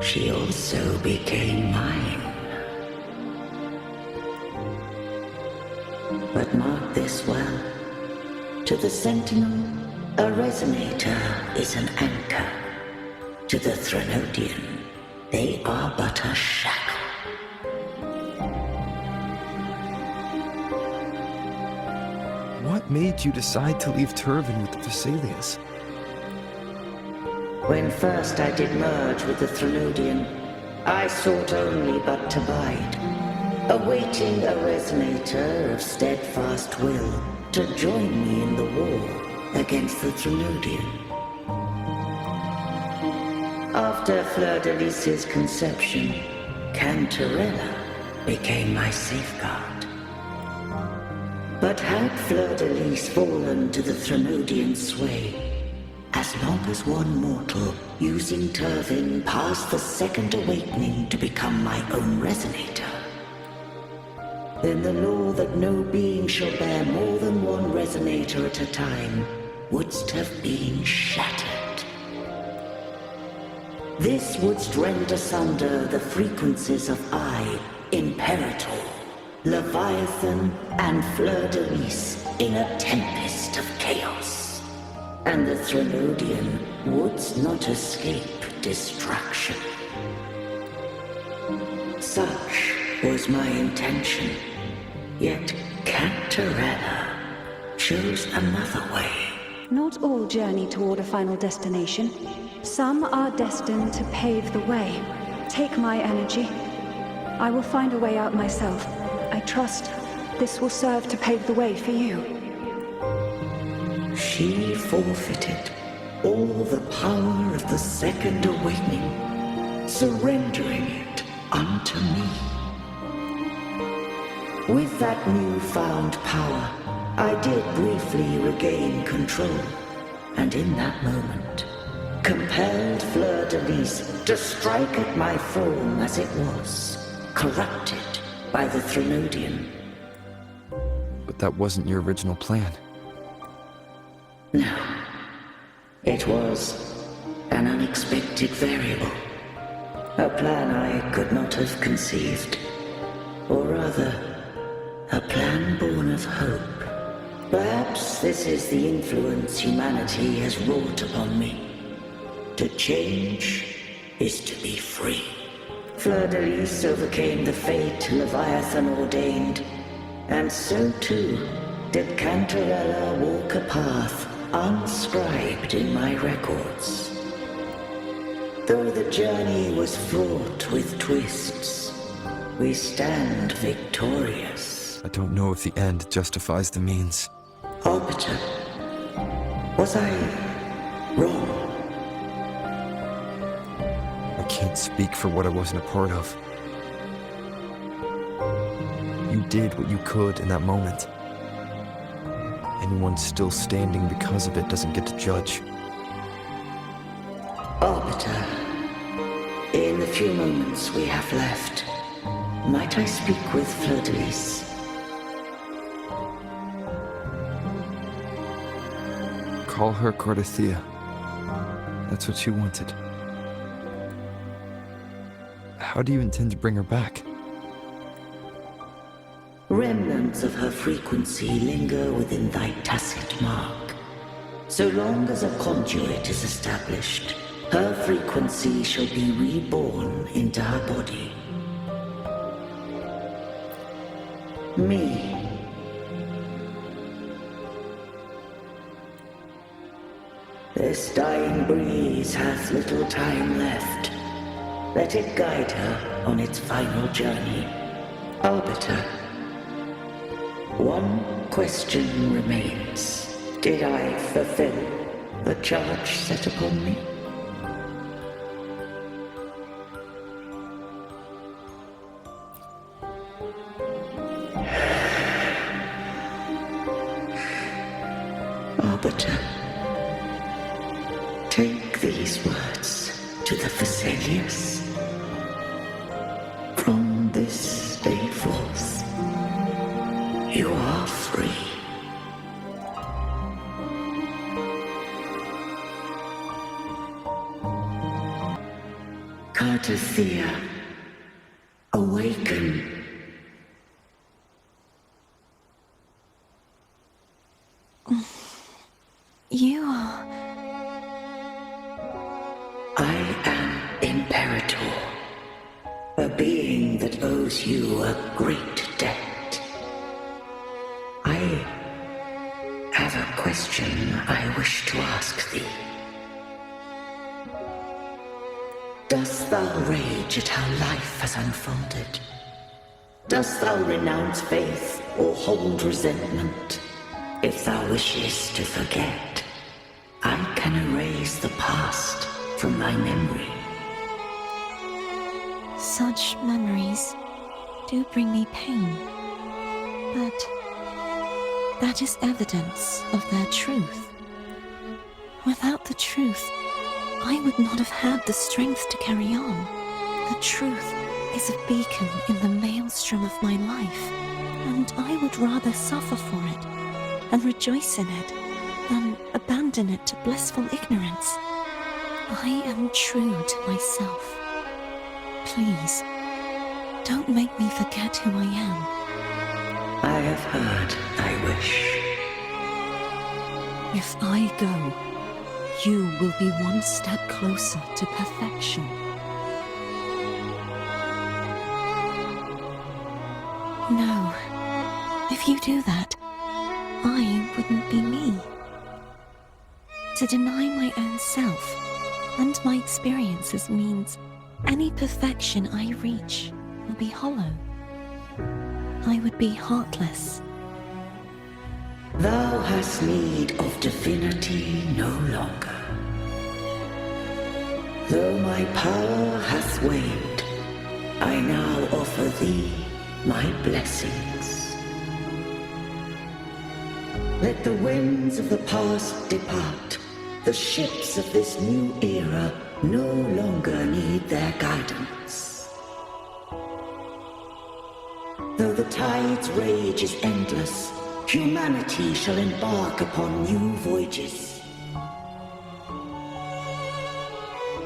she also became mine. But mark this well. To the Sentinel, a Resonator is an anchor. To the Threnodian, they are but a shackle. What made you decide to leave Turvin with the Thessalians? When first I did merge with the Threnodian, I sought only but to bide, awaiting a Resonator of steadfast will to join me in the war against the Threnodian. After Fleur de Lis's conception, Cantarella became my safeguard. But had Fleur de Lis fallen to the Threnodian sway, as long as one mortal using Turvin passed the second awakening to become my own Resonator, then the law that no being shall bear more than one Resonator at a time wouldst have been shattered. This wouldst rend asunder the frequencies of I, Imperator, Leviathan, and Fleur de Lis in a tempest of chaos. And the Threnodian wouldst not escape destruction. Such was my intention. Yet Cantarella chose another way. Not all journey toward a final destination. Some are destined to pave the way. Take my energy. I will find a way out myself. I trust this will serve to pave the way for you. She forfeited all the power of the Second Awakening, surrendering it unto me. With that newfound power, I did briefly regain control, and in that moment, compelled Fleur-de-Lis to strike at my form as it was, corrupted by the Threnodian. But that wasn't your original plan. No. It was an unexpected variable. A plan I could not have conceived. Or rather, a plan born of hope. Perhaps this is the influence humanity has wrought upon me. To change is to be free. Fleur-de-Lis overcame the fate Leviathan ordained, and so too did Cantarella walk a path unscribed in my records. Though the journey was fraught with twists, we stand victorious. I don't know if the end justifies the means. Arbiter, was I wrong? I can't speak for what I wasn't a part of. You did what you could in that moment. Anyone still standing because of it doesn't get to judge. Arbiter, in the few moments we have left, might I speak with Fleur-de-Lis? Call her Cardathea. That's what she wanted. How do you intend to bring her back? Remnants of her frequency linger within thy tacit mark. So long as a conduit is established, her frequency shall be reborn into her body. Me. This dying breeze hath little time left. Let it guide her on its final journey. Arbiter. One question remains. Did I fulfill the charge set upon me? Arbiter, take these words to the Vesalius. From this day forth, you are free. Cardathea, awaken. You are... I am Imperator, a being that owes you a great debt. I have a question I wish to ask thee. Dost thou rage at how life has unfolded? Dost thou renounce faith or hold resentment? If thou wishest to forget, I can erase the past from thy memory. Such memories do bring me pain, but that is evidence of their truth. Without the truth, I would not have had the strength to carry on. The truth is a beacon in the maelstrom of my life, and I would rather suffer for it and rejoice in it than abandon it to blissful ignorance. I am true to myself. Please, don't make me forget who I am. I have heard thy wish. If I go, you will be one step closer to perfection. No, If you do that, I wouldn't be me. To deny my own self and my experiences means any perfection I reach will be hollow. I would be heartless. Thou hast need of divinity no longer. Though my power hath waned, I now offer thee my blessings. Let the winds of the past depart. The ships of this new era no longer need their guidance. Though the tide's rage is endless, humanity shall embark upon new voyages.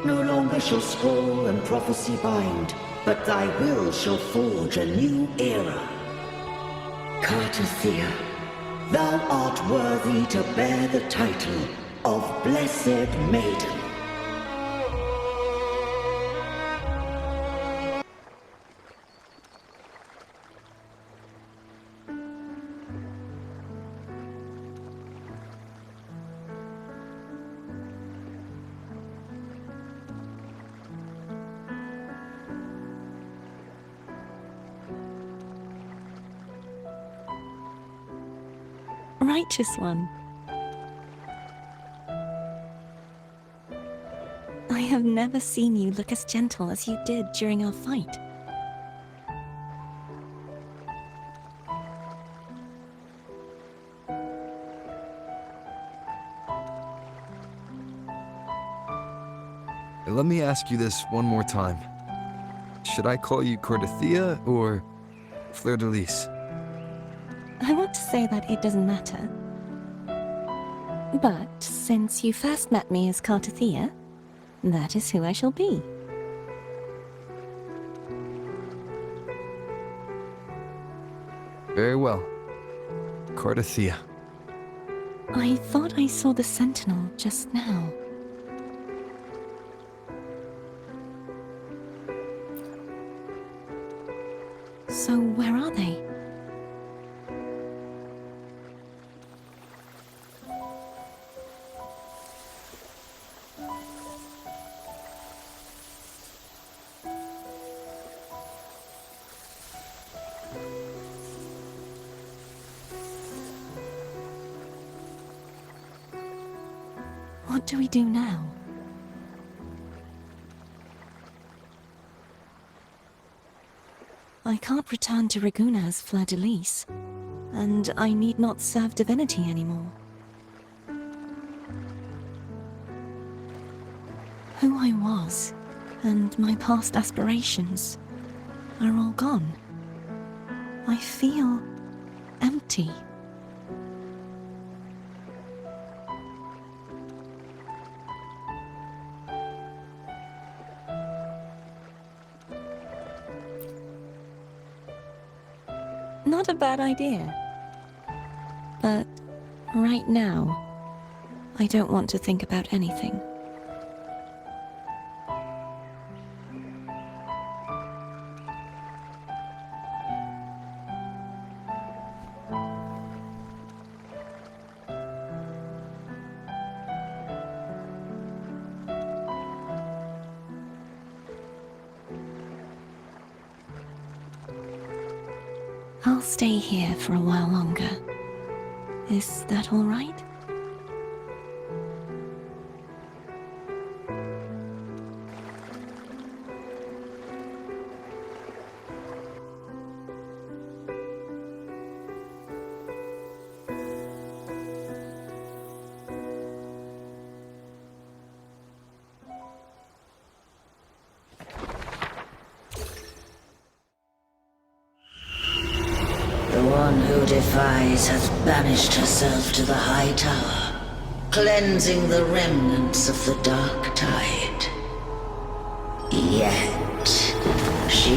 No longer shall scroll and prophecy bind, but thy will shall forge a new era. Cartathea, thou art worthy to bear the title of Blessed Maiden. Righteous one. I have never seen you look as gentle as you did during our fight. Let me ask you this one more time. Should I call you Cartathea or Fleur de Lis? I want to say that it doesn't matter. But since you first met me as Cartathea, that is who I shall be. Very well. Cartathea. I thought I saw the Sentinel just now. So where are they? What do we do now? I can't return to Ragunna as Fleur de Lis, and I need not serve divinity anymore. Who I was, and my past aspirations, are all gone. I feel empty. Not a bad idea. But right now, I don't want to think about anything. I'll stay here for a while longer. Is that all right? The one who defies hath banished herself to the high tower, cleansing the remnants of the dark tide. Yet she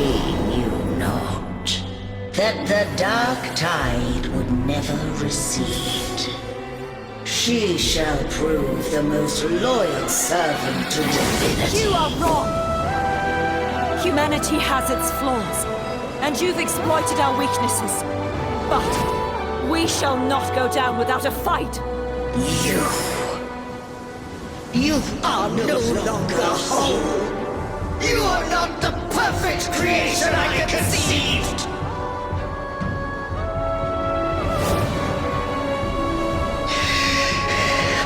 knew not that the dark tide would never recede. She shall prove the most loyal servant to divinity. You are wrong! Humanity has its flaws, and you've exploited our weaknesses. But we shall not go down without a fight. You are no longer whole. You are not the perfect creation I conceived.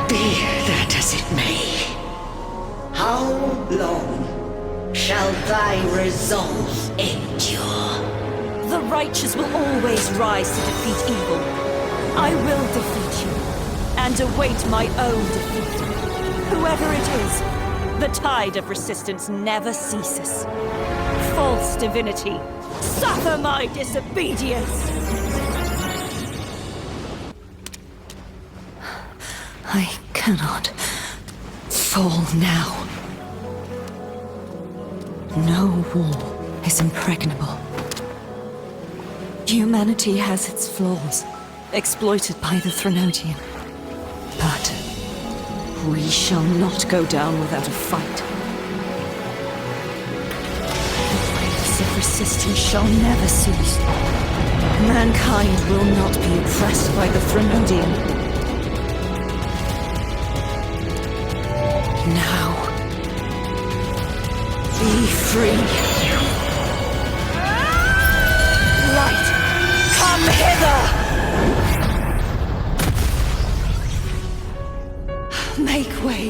Be that as it may, how long shall thy resolve endure? The righteous will always rise to defeat evil. I will defeat you, and await my own defeat. Whoever it is, the tide of resistance never ceases. False divinity, suffer my disobedience! I cannot fall now. No wall is impregnable. Humanity has its flaws, exploited by the Threnodian. But we shall not go down without a fight. The waves of resistance shall never cease. Mankind will not be oppressed by the Threnodian. Now, be free. Light, come hither! Make way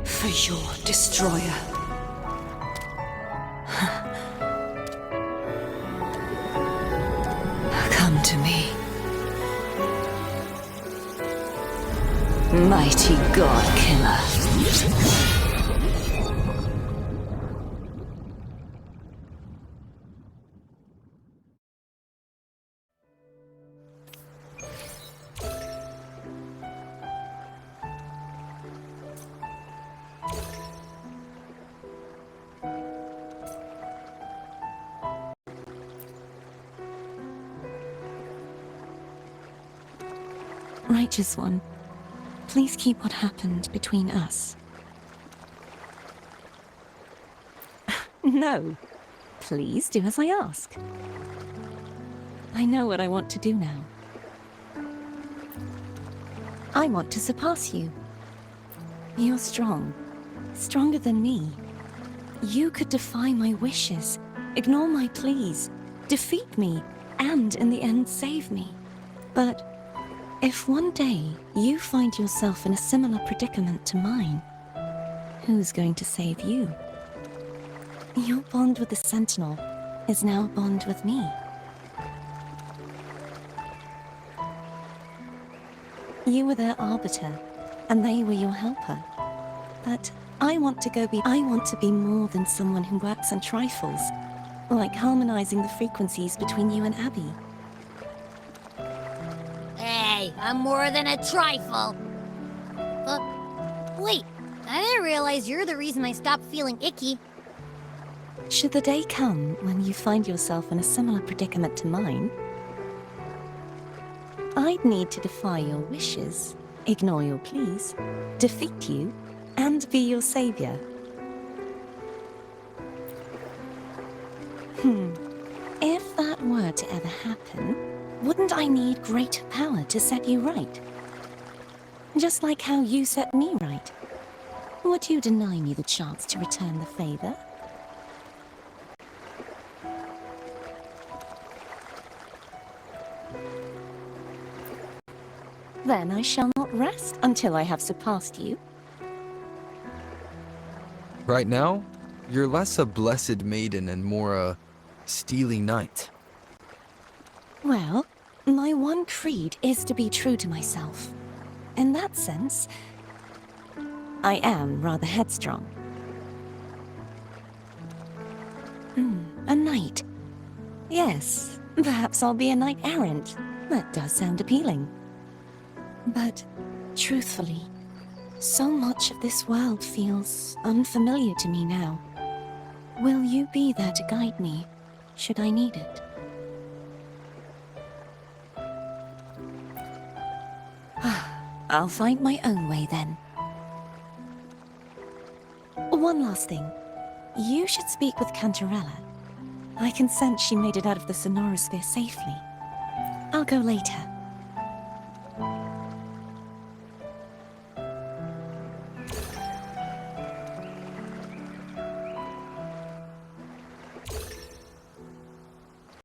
for your destroyer. Come to me. Mighty God Killer. Righteous One, please keep what happened between us. No. Please do as I ask. I know what I want to do now. I want to surpass you. You're strong. Stronger than me. You could defy my wishes, ignore my pleas, defeat me, and in the end save me. But if one day you find yourself in a similar predicament to mine, who's going to save you? Your bond with the Sentinel is now a bond with me. You were their arbiter, and they were your helper. But I want to be more than someone who works on trifles, like harmonizing the frequencies between you and Abby. Hey, I'm more than a trifle. Wait, I didn't realize you're the reason I stopped feeling icky. Should the day come when you find yourself in a similar predicament to mine, I'd need to defy your wishes, ignore your pleas, defeat you, and be your savior. If that were to ever happen, wouldn't I need greater power to set you right? Just like how you set me right. Would you deny me the chance to return the favor? Then I shall not rest until I have surpassed you. Right now, you're less a blessed maiden and more a steely knight. Well, my one creed is to be true to myself. In that sense, I am rather headstrong. A knight. Yes, perhaps I'll be a knight errant. That does sound appealing. But, truthfully, so much of this world feels unfamiliar to me now. Will you be there to guide me, should I need it? I'll find my own way then. One last thing. You should speak with Cantarella. I can sense she made it out of the Sonorosphere safely. I'll go later.